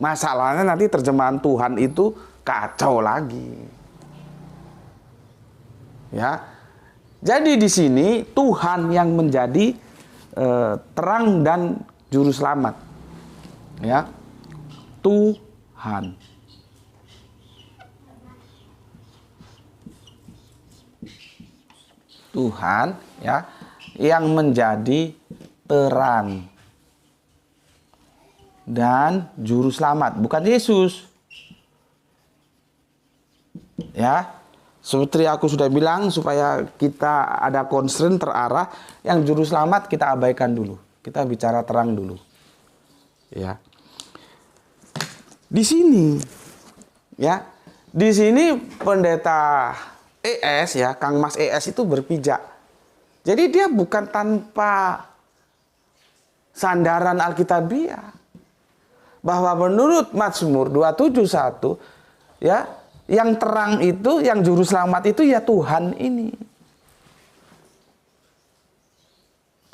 Masalahnya nanti terjemahan Tuhan itu kacau lagi. Ya, jadi di sini Tuhan yang menjadi terang dan juru selamat. Ya, Tuhan. Tuhan ya yang menjadi terang dan juru selamat, bukan Yesus. Ya, seperti aku sudah bilang, supaya kita ada concern terarah, yang juru selamat kita abaikan dulu. Kita bicara terang dulu. Ya. Di sini ya, di sini pendeta ES ya, Kang Mas ES itu berpijak. Jadi dia bukan tanpa sandaran Alkitabiah. Bahwa menurut Mazmur 27:1 ya, yang terang itu, yang juru selamat itu ya Tuhan ini.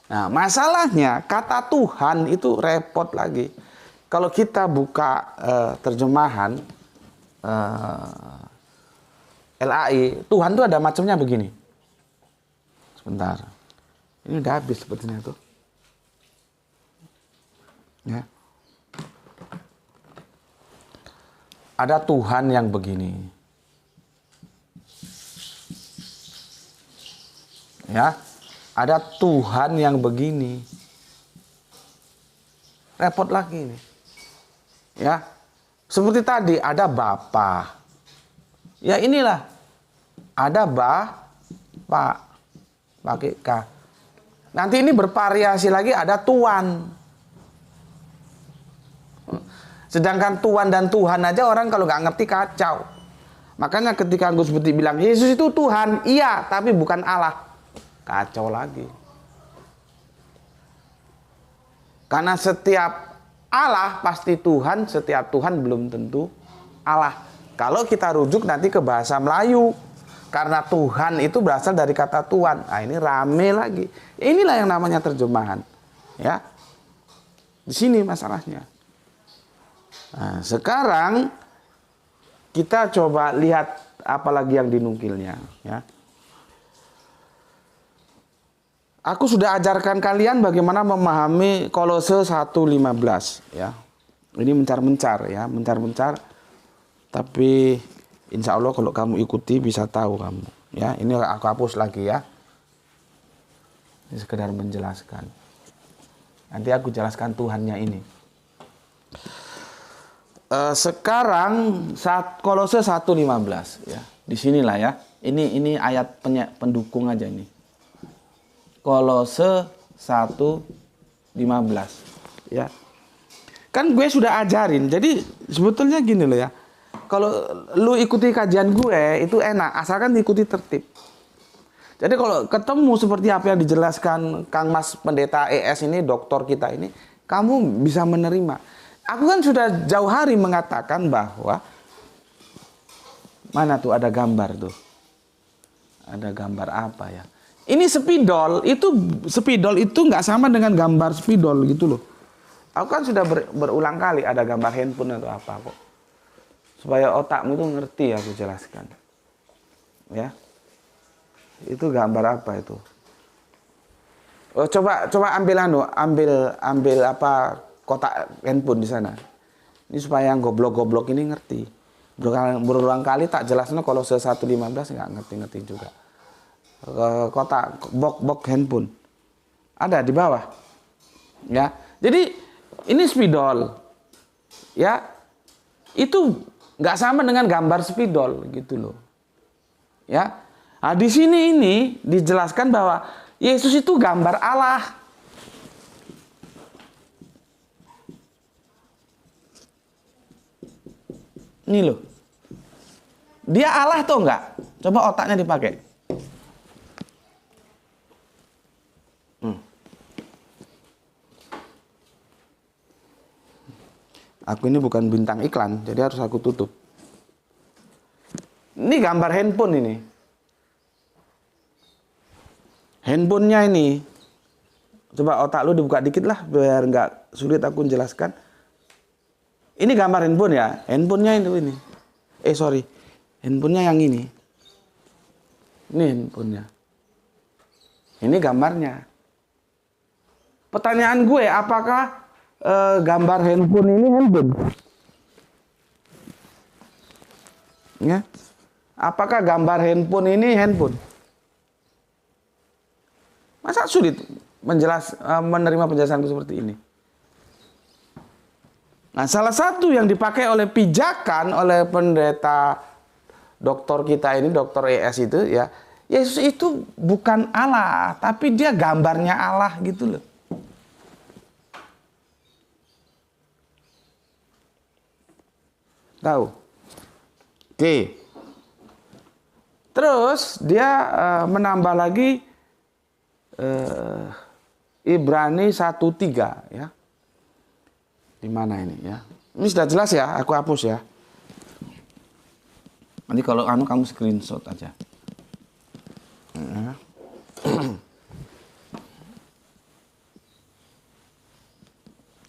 Nah, masalahnya kata Tuhan itu repot lagi. Kalau kita buka terjemahan LAI, Tuhan itu ada macamnya begini. Sebentar. Ini udah habis sepertinya tuh. Ya. Ada Tuhan yang begini. Ya. Ada Tuhan yang begini. Repot lagi nih. Ya. Seperti tadi ada Bapa. Ya inilah. Ada Pak. Pakai K. Nanti ini bervariasi lagi, ada Tuan. Sedangkan Tuan dan Tuhan aja orang kalau nggak ngerti kacau. Makanya ketika Gus Budi bilang Yesus itu Tuhan, iya, tapi bukan Allah. Kacau lagi. Karena setiap Allah pasti Tuhan, setiap Tuhan belum tentu Allah. Kalau kita rujuk nanti ke bahasa Melayu, karena Tuhan itu berasal dari kata Tuan. Nah, ini rame lagi. Inilah yang namanya terjemahan. Ya. Di sini masalahnya. Nah, sekarang kita coba lihat apa lagi yang dinukilnya, ya. Aku sudah ajarkan kalian bagaimana memahami Kolose 1:15 ya. Ini mencar-mencar ya, mencar-mencar. Tapi insya Allah kalau kamu ikuti bisa tahu kamu. Ya, ini aku hapus lagi ya. Ini sekedar menjelaskan. Nanti aku jelaskan Tuhannya ini. Sekarang Kolose 1:15 ya. Di sinilah ya. Ini ayat pendukung aja ini. Kolose 1:15 ya. Kan gue sudah ajarin. Jadi sebetulnya gini loh ya. Kalau lu ikuti kajian gue itu enak, asalkan diikuti tertib. Jadi kalau ketemu seperti apa yang dijelaskan Kang Mas Pendeta ES ini, doktor kita ini, kamu bisa menerima. Aku kan sudah jauh hari mengatakan bahwa mana tuh ada gambar tuh. Ada gambar apa ya? Ini spidol itu nggak sama dengan gambar spidol gitu loh. Aku kan sudah berulang kali ada gambar handphone atau apa kok. Supaya otakmu tuh ngerti aku jelaskan. Ya. Itu gambar apa itu? Oh, coba ambil apa kotak handphone di sana. Ini supaya yang goblok-goblok ini ngerti. Berulang kali tak jelasnya kalau 1:15 nggak ngerti juga. Kotak box handphone ada di bawah. Ya. Jadi ini spidol. Ya. Itu nggak sama dengan gambar spidol gitu loh. Ya. Nah, di sini ini dijelaskan bahwa Yesus itu gambar Allah. Ini loh. Dia Allah atau enggak? Coba otaknya dipakai. Aku ini bukan bintang iklan, jadi harus aku tutup. Ini gambar handphone ini. Handphonenya ini. Coba otak lu dibuka dikit lah, biar nggak sulit aku menjelaskan. Ini gambar handphone ya. Handphonenya itu ini. Handphonenya yang ini. Ini handphonenya. Ini gambarnya. Pertanyaan gue, apakah gambar handphone ini handphone? Ya. Apakah gambar handphone ini handphone? Masa sulit menerima penjelasanku seperti ini? Nah, salah satu yang dipakai oleh pijakan oleh pendeta doktor kita ini, dokter ES itu ya, Yesus itu bukan Allah, tapi dia gambarnya Allah gitu loh. Tahu? Oke. Terus dia menambah lagi Ibrani 1:3 ya. Di mana ini ya? Ini sudah jelas ya, aku hapus ya. Nanti kalau kamu screenshot aja.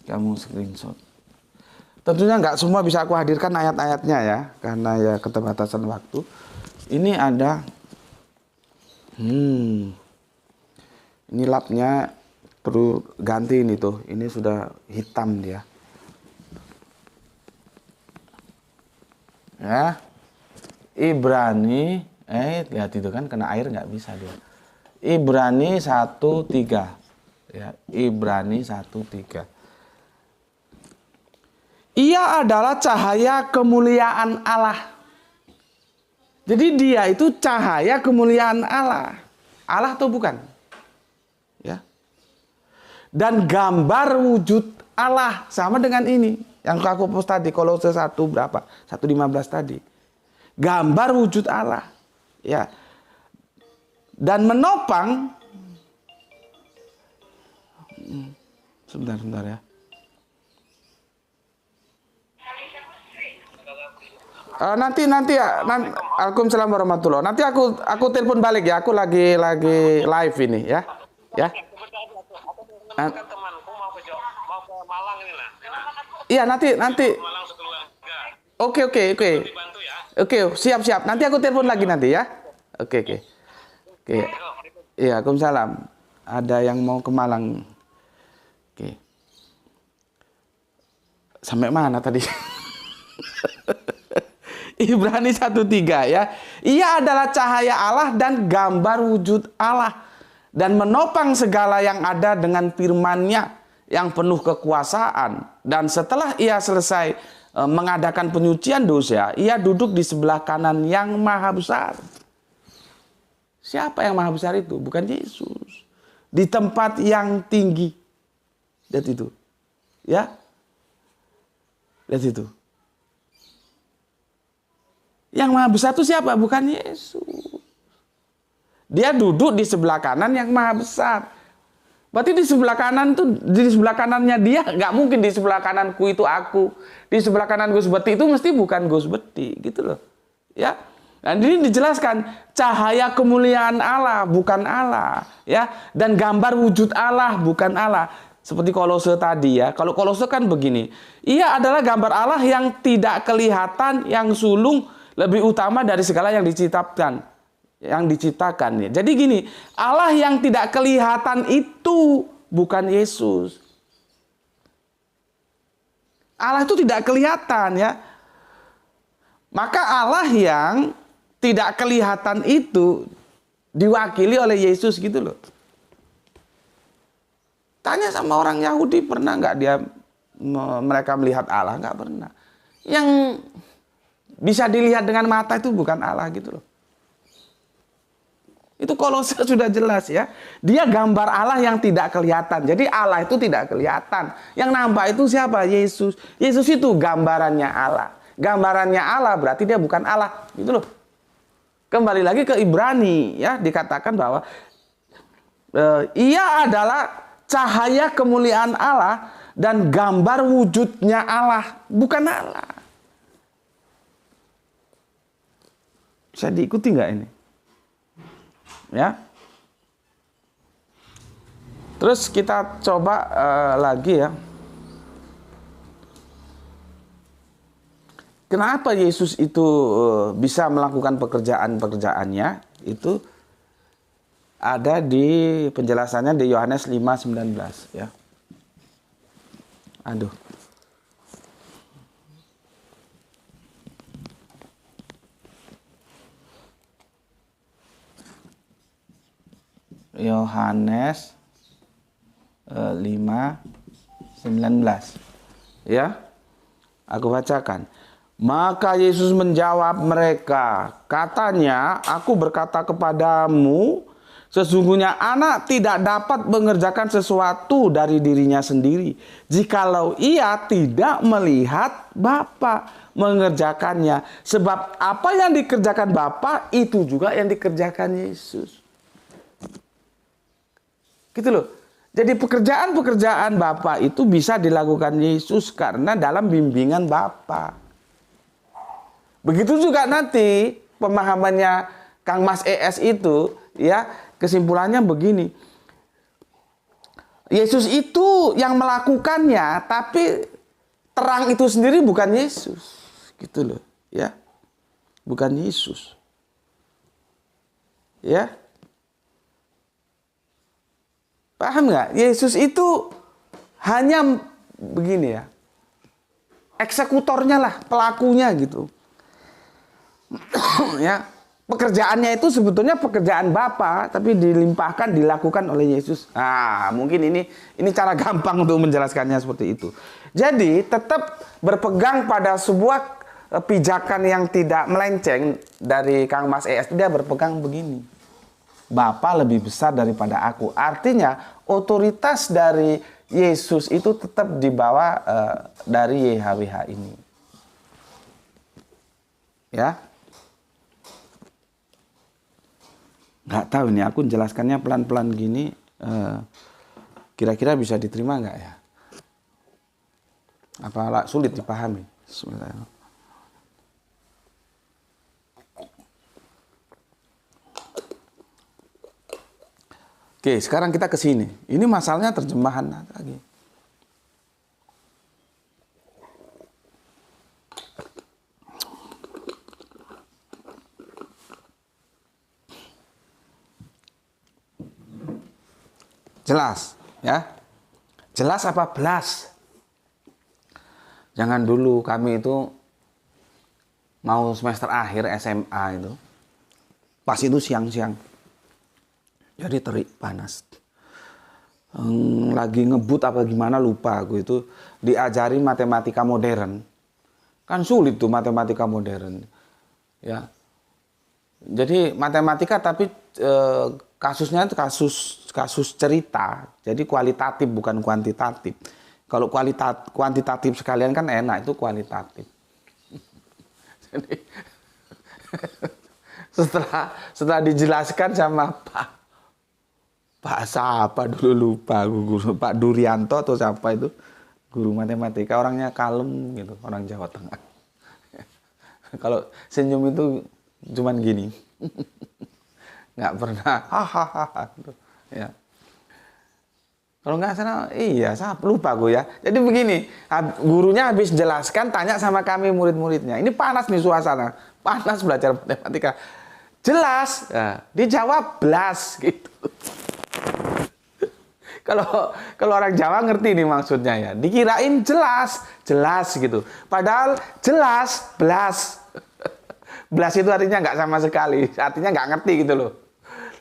Kamu screenshot. Tentunya nggak semua bisa aku hadirkan ayat-ayatnya ya, karena ya keterbatasan waktu. Ini ada, ini lapnya perlu ganti ini tuh. Ini sudah hitam dia. Ya, Ibrani, lihat itu kan kena air nggak bisa dia. Ibrani 1:3, ya, Ibrani 1:3. Ia adalah cahaya kemuliaan Allah. Jadi dia itu cahaya kemuliaan Allah. Allah atau bukan? Ya. Dan gambar wujud Allah sama dengan ini. Yang aku post tadi, Kolose 1 berapa? 1:15 tadi. Gambar wujud Allah. Ya. Dan menopang. Sebentar ya. Nanti ya. Waalaikumsalam warahmatullahi. Nanti aku telepon balik ya. Aku lagi live ini ya. Ya. Temanku mau ke Malang ini lah. Iya, nanti. Malang sekeluarga. Oke. Dibantu ya. Oke, siap. Nanti aku telepon lagi nanti ya. Oke. Iya, Waalaikumsalam. Ada yang mau ke Malang. Oke. Sampai mana tadi? Ibrani 1:3 ya. Ia adalah cahaya Allah dan gambar wujud Allah. Dan menopang segala yang ada dengan firman-Nya yang penuh kekuasaan. Dan setelah ia selesai mengadakan penyucian dosa, ia duduk di sebelah kanan yang maha besar. Siapa yang maha besar itu? Bukan Yesus. Di tempat yang tinggi. Lihat itu. Ya. Lihat itu. Yang maha besar itu siapa? Bukan Yesus. Dia duduk di sebelah kanan yang maha besar. Berarti di sebelah kanan itu, di sebelah kanannya dia, nggak mungkin di sebelah kananku itu aku. Di sebelah kanan Gus Beti itu mesti bukan Gus Beti, gitu loh. Ya. Dan ini dijelaskan cahaya kemuliaan Allah, bukan Allah, ya. Dan gambar wujud Allah, bukan Allah. Seperti Kolose tadi ya. Kalau Kolose kan begini, ia adalah gambar Allah yang tidak kelihatan, yang sulung, lebih utama dari segala yang diciptakan. yang diciptakan. Jadi gini, Allah yang tidak kelihatan itu bukan Yesus. Allah itu tidak kelihatan ya. Maka Allah yang tidak kelihatan itu diwakili oleh Yesus gitu loh. Tanya sama orang Yahudi, pernah nggak mereka melihat Allah? Nggak pernah. Yang bisa dilihat dengan mata itu bukan Allah gitu loh. Itu Kolose sudah jelas ya. Dia gambar Allah yang tidak kelihatan. Jadi Allah itu tidak kelihatan. Yang nampak itu siapa? Yesus. Yesus itu gambarannya Allah. Gambarannya Allah berarti dia bukan Allah. Gitu loh. Kembali lagi ke Ibrani ya. Dikatakan bahwa ia adalah cahaya kemuliaan Allah dan gambar wujudnya Allah. Bukan Allah. Bisa diikuti nggak ini? Ya. Terus kita coba lagi ya. Kenapa Yesus itu bisa melakukan pekerjaan-pekerjaannya? Itu ada di penjelasannya di Yohanes 5:19 ya. Aduh. Yohanes 5:19 ya. Aku bacakan. Maka Yesus menjawab mereka, katanya, aku berkata kepadamu, sesungguhnya anak tidak dapat mengerjakan sesuatu dari dirinya sendiri, jikalau ia tidak melihat Bapa mengerjakannya. Sebab apa yang dikerjakan Bapa itu juga yang dikerjakan Yesus. Gitu loh. Jadi pekerjaan-pekerjaan Bapa itu bisa dilakukan Yesus karena dalam bimbingan Bapa. Begitu juga nanti pemahamannya Kang Mas ES itu ya, kesimpulannya begini. Yesus itu yang melakukannya, tapi terang itu sendiri bukan Yesus. Gitu loh, ya. Bukan Yesus. Ya. Paham nggak? Yesus itu hanya begini ya, eksekutornya lah, pelakunya gitu. Ya, pekerjaannya itu sebetulnya pekerjaan Bapa, tapi dilimpahkan, dilakukan oleh Yesus. Nah, mungkin ini cara gampang untuk menjelaskannya seperti itu. Jadi tetap berpegang pada sebuah pijakan yang tidak melenceng dari Kang Mas ES. Dia berpegang begini. Bapa lebih besar daripada aku. Artinya otoritas dari Yesus itu tetap dibawa dari YHWH ini. Ya. Nggak tahu ini, aku jelaskannya pelan-pelan gini. Kira-kira bisa diterima nggak ya? Apa sulit dipahami? Bismillahirrahmanirrahim. Oke, sekarang kita ke sini. Ini masalahnya terjemahan lagi. Jelas, ya. Jelas apa belas? Jangan dulu, kami itu mau semester akhir SMA itu. Pas itu siang-siang. Jadi terik, panas. Lagi ngebut apa gimana lupa aku itu, diajari matematika modern. Kan sulit tuh matematika modern. Ya. Jadi matematika tapi kasusnya itu kasus cerita. Jadi kualitatif bukan kuantitatif. Kalau kuantitatif sekalian kan enak, itu kualitatif. Jadi setelah dijelaskan sama Pak siapa dulu lupa, guru Pak Durianto atau siapa itu, guru matematika, orangnya kalem gitu, orang Jawa Tengah. Kalau senyum itu cuman gini, nggak pernah hahaha gitu. Ya. Kalau nggak salah, iya, saya lupa gue ya. Jadi begini, gurunya habis jelaskan, tanya sama kami murid-muridnya. Ini panas nih suasana, panas belajar matematika. jelas. Nah, dijawab blas gitu. Kalau orang Jawa ngerti nih maksudnya ya. Dikirain jelas gitu. Padahal jelas blas. Blas itu artinya nggak sama sekali. Artinya nggak ngerti gitu loh.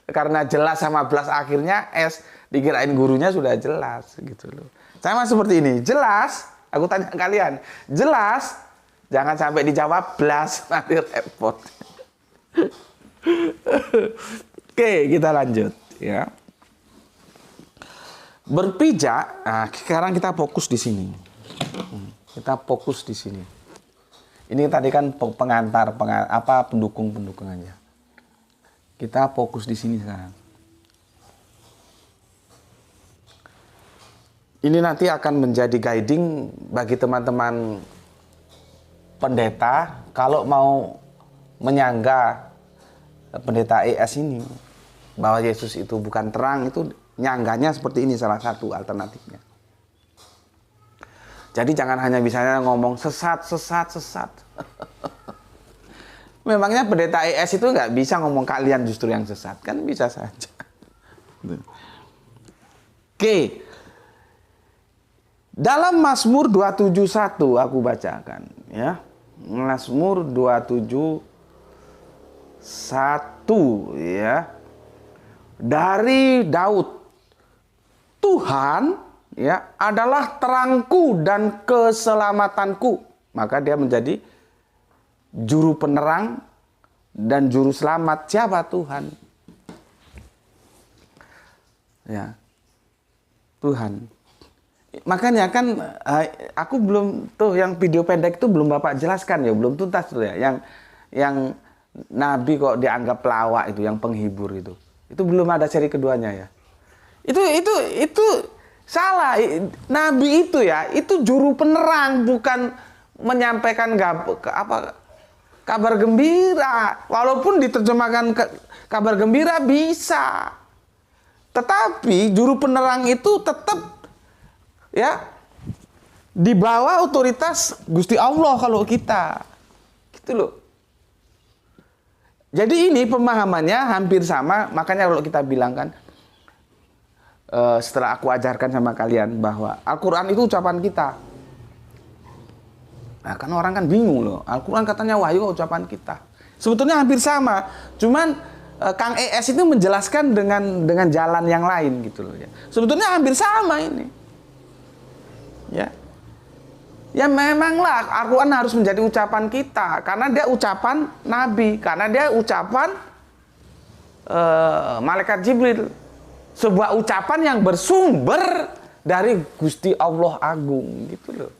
Karena jelas sama blas akhirnya S. Dikirain gurunya sudah jelas gitu loh. Sama seperti ini. Jelas. Aku tanya kalian. Jelas. Jangan sampai dijawab blas. Nanti repot. Oke, kita lanjut ya. Berpijak, nah sekarang kita fokus di sini. Kita fokus di sini. Ini tadi kan pengantar, pendukung aja. Kita fokus di sini sekarang. Ini nanti akan menjadi guiding bagi teman-teman pendeta kalau mau menyangga pendeta ES ini bahwa Yesus itu bukan terang, itu nyangganya seperti ini salah satu alternatifnya. Jadi jangan hanya misalnya ngomong sesat. Memangnya pendeta ES itu nggak bisa ngomong kalian justru yang sesat, kan bisa saja. Oke. Dalam Mazmur 271 aku bacakan ya. Mazmur 271 ya. Dari Daud. Tuhan ya adalah terangku dan keselamatanku. Maka dia menjadi juru penerang dan juru selamat. Siapa? Tuhan. Ya. Tuhan. Makanya kan aku belum tuh yang video pendek itu belum Bapak jelaskan ya, belum tuntas tuh ya. Yang Nabi kok dianggap pelawak itu, yang penghibur itu. Itu belum ada seri keduanya ya. Itu salah. Nabi itu ya, itu juru penerang, bukan menyampaikan kabar gembira. Walaupun diterjemahkan kabar gembira bisa. Tetapi juru penerang itu tetap ya di bawah otoritas Gusti Allah kalau kita. Gitu loh. Jadi ini pemahamannya hampir sama, makanya kalau kita bilang kan setelah aku ajarkan sama kalian bahwa Al-Quran itu ucapan kita. Nah kan orang kan bingung loh, Al-Quran katanya wahyu ucapan kita. Sebetulnya hampir sama, cuman Kang ES itu menjelaskan dengan jalan yang lain gitu loh ya. Sebetulnya hampir sama ini. Ya memanglah Al-Quran harus menjadi ucapan kita karena dia ucapan Nabi, karena dia ucapan malaikat Jibril. Sebuah ucapan yang bersumber dari Gusti Allah Agung gitu loh.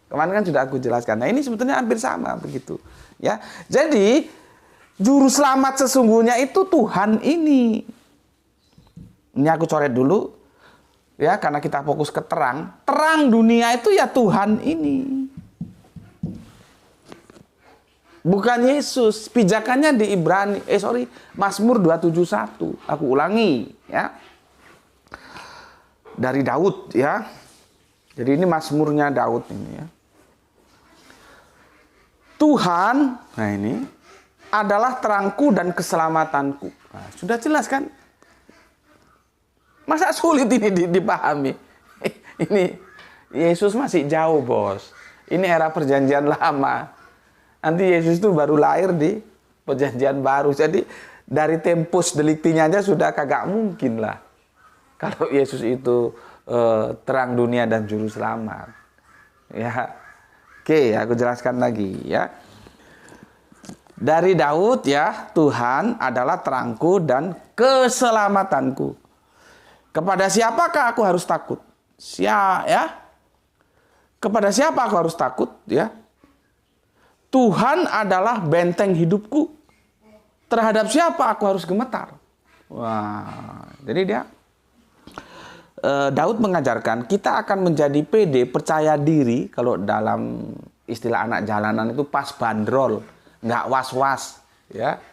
Kemarin kan sudah aku jelaskan. Nah ini sebetulnya hampir sama begitu. Ya, jadi juru selamat sesungguhnya itu Tuhan ini. Ini aku coret dulu. Ya, karena kita fokus ke terang. Terang dunia itu ya Tuhan ini. Bukan Yesus. Pijakannya di Mazmur 271. Aku ulangi ya. Dari Daud ya. Jadi ini Mazmurnya Daud ini ya. Tuhan, nah ini adalah terangku dan keselamatanku. Nah, sudah jelas kan? Masa sulit ini dipahami? Ini Yesus masih jauh, bos. Ini era perjanjian lama. Nanti Yesus itu baru lahir di perjanjian baru. Jadi dari tempus delictinya aja sudah kagak mungkin lah. Kalau Yesus itu terang dunia dan juru selamat. Ya. Oke, aku jelaskan lagi ya. Dari Daud ya, Tuhan adalah terangku dan keselamatanku. Kepada siapakah aku harus takut? Kepada siapa aku harus takut ya? Tuhan adalah benteng hidupku. Terhadap siapa aku harus gemetar? Wah, jadi Daud mengajarkan kita akan menjadi pede, percaya diri. Kalau dalam istilah anak jalanan itu pas bandrol, nggak was-was, ya.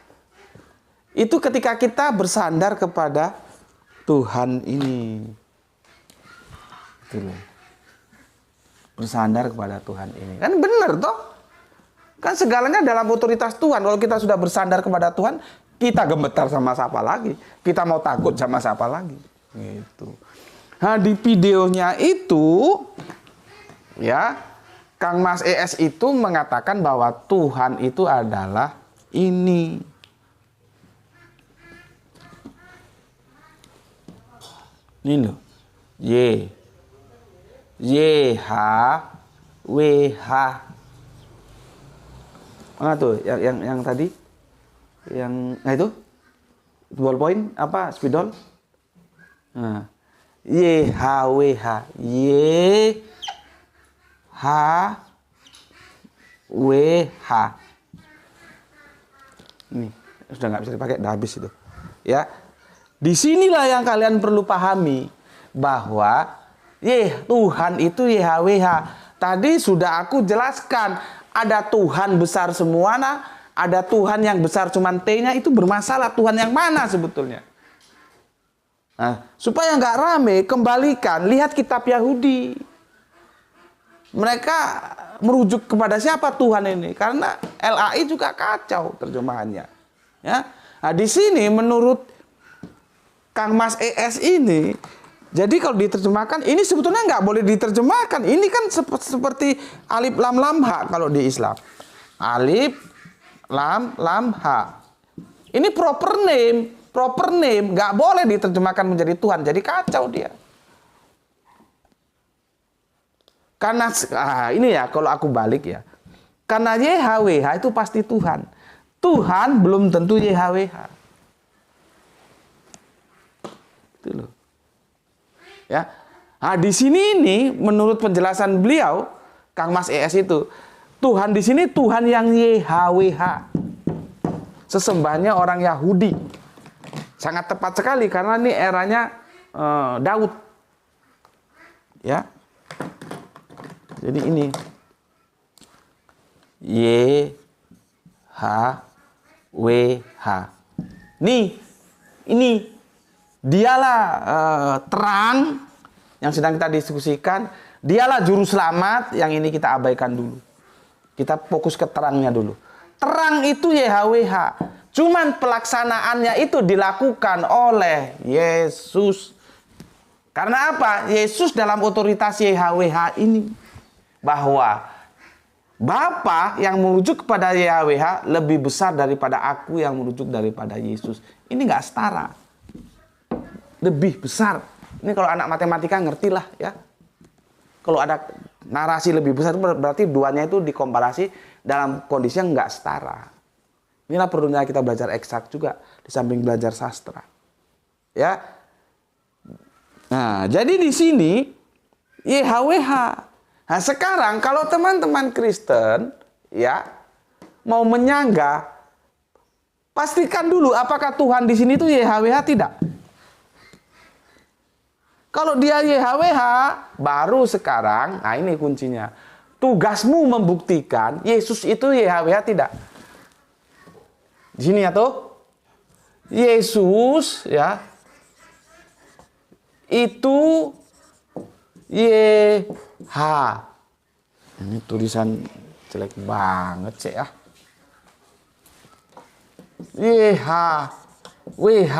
Itu ketika kita bersandar kepada Tuhan ini. Bersandar kepada Tuhan ini. Kan benar toh? Kan segalanya dalam otoritas Tuhan. Kalau kita sudah bersandar kepada Tuhan, kita gemetar sama siapa lagi? Kita mau takut sama siapa lagi? Gitu. Nah, di videonya itu, ya, Kang Mas ES itu mengatakan bahwa Tuhan itu adalah ini. Ini loh. YHWH. Mana tuh yang tadi? Nah itu ballpoint apa spidol? Nah, YHWH. YHWH. Ini sudah nggak bisa dipakai, udah habis itu. Ya. Disinilah yang kalian perlu pahami bahwa Tuhan itu YHWH. Tadi sudah aku jelaskan, ada Tuhan besar semua, ada Tuhan yang besar cuman T-nya, itu bermasalah. Tuhan yang mana sebetulnya? Nah, supaya nggak rame, kembalikan, lihat kitab Yahudi. Mereka merujuk kepada siapa Tuhan ini? Karena LAI juga kacau terjemahannya. Ya, nah, di sini menurut Kang Mas ES ini, jadi kalau diterjemahkan, ini sebetulnya nggak boleh diterjemahkan. Ini kan seperti alif lam lam ha kalau di Islam. Alif lam lam ha. Ini proper name, nggak boleh diterjemahkan menjadi Tuhan. Jadi kacau dia. Karena ini ya, kalau aku balik ya, karena YHWH itu pasti Tuhan. Tuhan belum tentu YHWH. Itu loh. Ya. Nah, di sini ini menurut penjelasan beliau, Kang Mas ES itu, Tuhan di sini Tuhan yang YHWH. Sesembahnya orang Yahudi. Sangat tepat sekali karena ini eranya Daud. Ya. Jadi ini YHWH. Ini dialah terang yang sedang kita diskusikan. Dialah juru selamat, yang ini kita abaikan dulu. Kita fokus ke terangnya dulu. Terang itu YHWH. Cuman pelaksanaannya itu dilakukan oleh Yesus. Karena apa? Yesus dalam otoritas YHWH ini. Bahwa Bapa yang merujuk kepada YHWH lebih besar daripada aku yang merujuk daripada Yesus. Ini nggak setara. Lebih besar. Ini kalau anak matematika ngertilah ya. Kalau ada narasi lebih besar berarti duanya itu dikomparasi dalam kondisi yang nggak setara. Inilah perlunya kita belajar eksak juga di samping belajar sastra. Ya. Nah, jadi di sini YHWH. Nah, sekarang kalau teman-teman Kristen ya mau menyanggah, pastikan dulu apakah Tuhan di sini itu YHWH tidak. Kalau dia YHWH, baru sekarang, nah ini kuncinya. Tugasmu membuktikan Yesus itu YHWH tidak. Di sini ya tuh. Yesus ya itu YH. Ini tulisan jelek banget sih ya. YH. WH.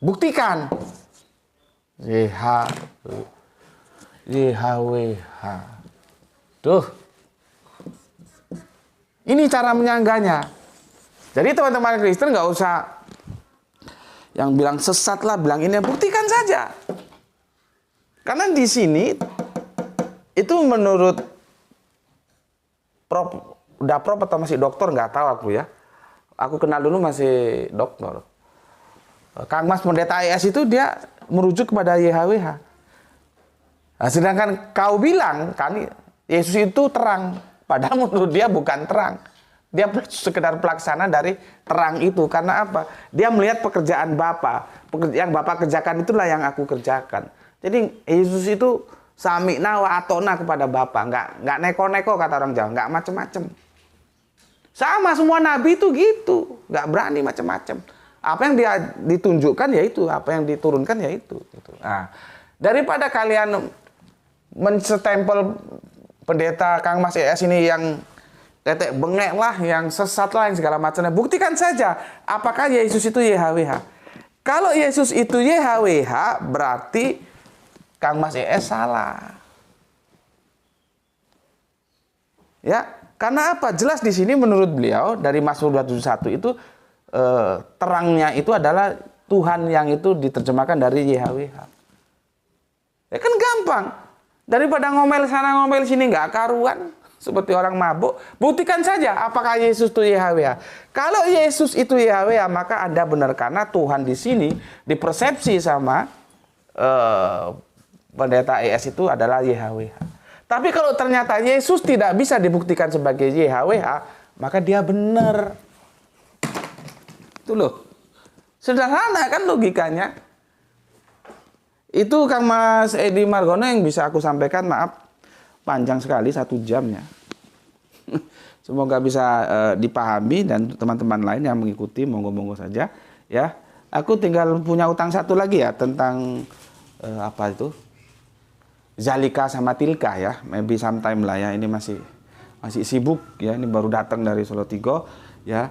Buktikan. YHWH. Tuh. Ini cara menyanggahnya. Jadi teman-teman Kristen nggak usah yang bilang sesat lah, bilang ini, buktikan saja. Karena di sini itu menurut udah prof atau masih doktor nggak tahu aku ya. Aku kenal dulu masih doktor. Kang Mas Pendeta IS itu dia merujuk kepada YHWH. Nah, sedangkan kau bilang kan Yesus itu terang, padahal menurut dia bukan terang. Dia sekedar pelaksana dari terang itu. Karena apa? Dia melihat pekerjaan Bapa. Yang Bapa kerjakan itulah yang aku kerjakan. Jadi Yesus itu sami'na wa atona kepada Bapa. Nggak neko-neko kata orang Jawa. Nggak macem-macem. Sama semua nabi itu gitu. Nggak berani macem-macem. Apa yang dia ditunjukkan ya itu. Apa yang diturunkan ya itu. Nah, daripada kalian menstempel pendeta Kang Mas ES ini yang tetek bengek lah, yang sesat lah, yang segala macamnya. Buktikan saja apakah Yesus itu YHWH. Kalau Yesus itu YHWH, berarti Kang Mas ES salah. Ya, karena apa? Jelas di sini menurut beliau dari Mazmur 271 itu terangnya itu adalah Tuhan yang itu diterjemahkan dari YHWH. Ya kan gampang. Daripada ngomel sana ngomel sini nggak karuan seperti orang mabuk, buktikan saja apakah Yesus itu YHWH. Kalau Yesus itu YHWH, maka Anda benar karena Tuhan di sini dipersepsi sama pendeta ES itu adalah YHWH. Tapi kalau ternyata Yesus tidak bisa dibuktikan sebagai YHWH, maka dia benar. Itu loh. Sederhana kan logikanya. Itu Kang Mas Edi Margono yang bisa aku sampaikan, maaf panjang sekali 1 jamnya. Semoga bisa dipahami dan teman-teman lain yang mengikuti monggo-monggo saja ya. Aku tinggal punya utang satu lagi ya tentang apa itu? Zalika sama Tilka ya, maybe sometime lah ya, ini masih sibuk ya, ini baru datang dari Solo Tigo ya.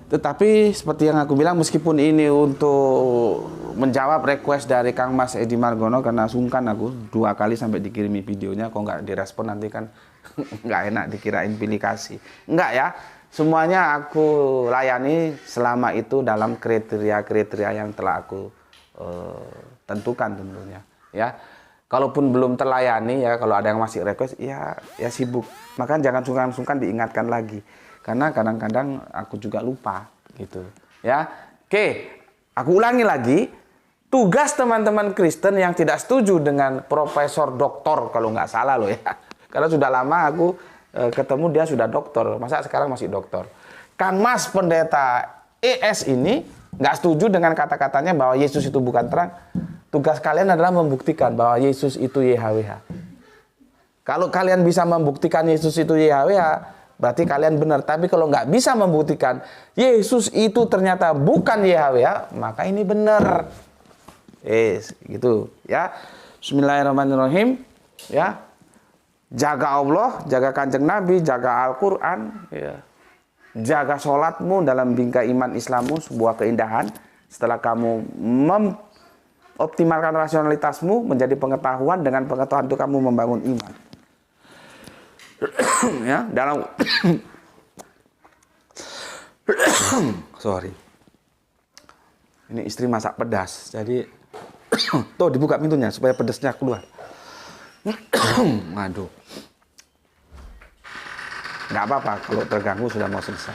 Tetapi seperti yang aku bilang, meskipun ini untuk menjawab request dari Kang Mas Edi Margono, karena sungkan aku 2 kali sampai dikirimi videonya, kok nggak direspon nanti kan nggak enak dikirain pilih kasih. Enggak ya, semuanya aku layani selama itu dalam kriteria yang telah aku tentukan tentunya ya. Kalaupun belum terlayani ya, kalau ada yang masih request ya sibuk. Maka jangan sungkan-sungkan diingatkan lagi. Karena kadang-kadang aku juga lupa gitu. Ya. Oke, aku ulangi lagi. Tugas teman-teman Kristen yang tidak setuju dengan profesor doktor kalau nggak salah loh ya. Karena sudah lama aku ketemu dia sudah doktor. Masa sekarang masih doktor. Kang Mas pendeta ES ini nggak setuju dengan kata-katanya bahwa Yesus itu bukan terang. Tugas kalian adalah membuktikan bahwa Yesus itu YHWH. Kalau kalian bisa membuktikan Yesus itu YHWH, berarti kalian benar. Tapi kalau nggak bisa membuktikan Yesus itu ternyata bukan YHWH, maka ini benar. Gitu ya. Bismillahirrahmanirrahim. Ya. Jaga Allah, jaga Kanjeng Nabi, jaga Al-Qur'an, ya. Jaga sholatmu dalam bingkai iman Islammu, sebuah keindahan. Setelah kamu optimalkan rasionalitasmu menjadi pengetahuan, dengan pengetahuan itu kamu membangun iman. Ya, dalam sorry. Ini istri masak pedas. Jadi tuh dibuka pintunya supaya pedasnya keluar. Aduh. Nggak apa-apa kalau terganggu, sudah mau selesai.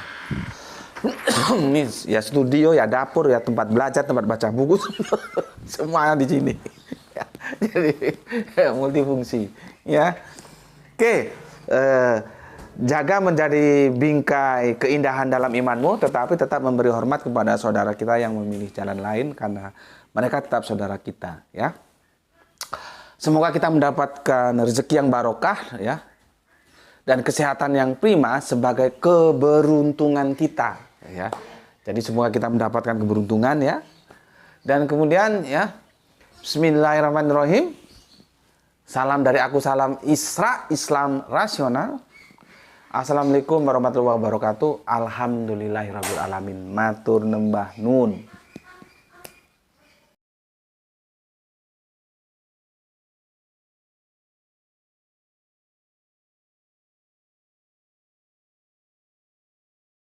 Ini ya studio, ya dapur, ya tempat belajar, tempat baca buku, semuanya di sini. Ya, jadi multifungsi. Ya, oke. Jaga menjadi bingkai keindahan dalam imanmu, tetapi tetap memberi hormat kepada saudara kita yang memilih jalan lain, karena mereka tetap saudara kita. Ya, semoga kita mendapatkan rezeki yang barokah, ya, dan kesehatan yang prima sebagai keberuntungan kita. Ya, jadi semoga kita mendapatkan keberuntungan ya. Dan kemudian ya, Bismillahirrahmanirrahim. Salam dari aku, salam Isra, Islam rasional. Assalamualaikum warahmatullahi wabarakatuh. Alhamdulillahirabbil alamin. Matur nembah nun.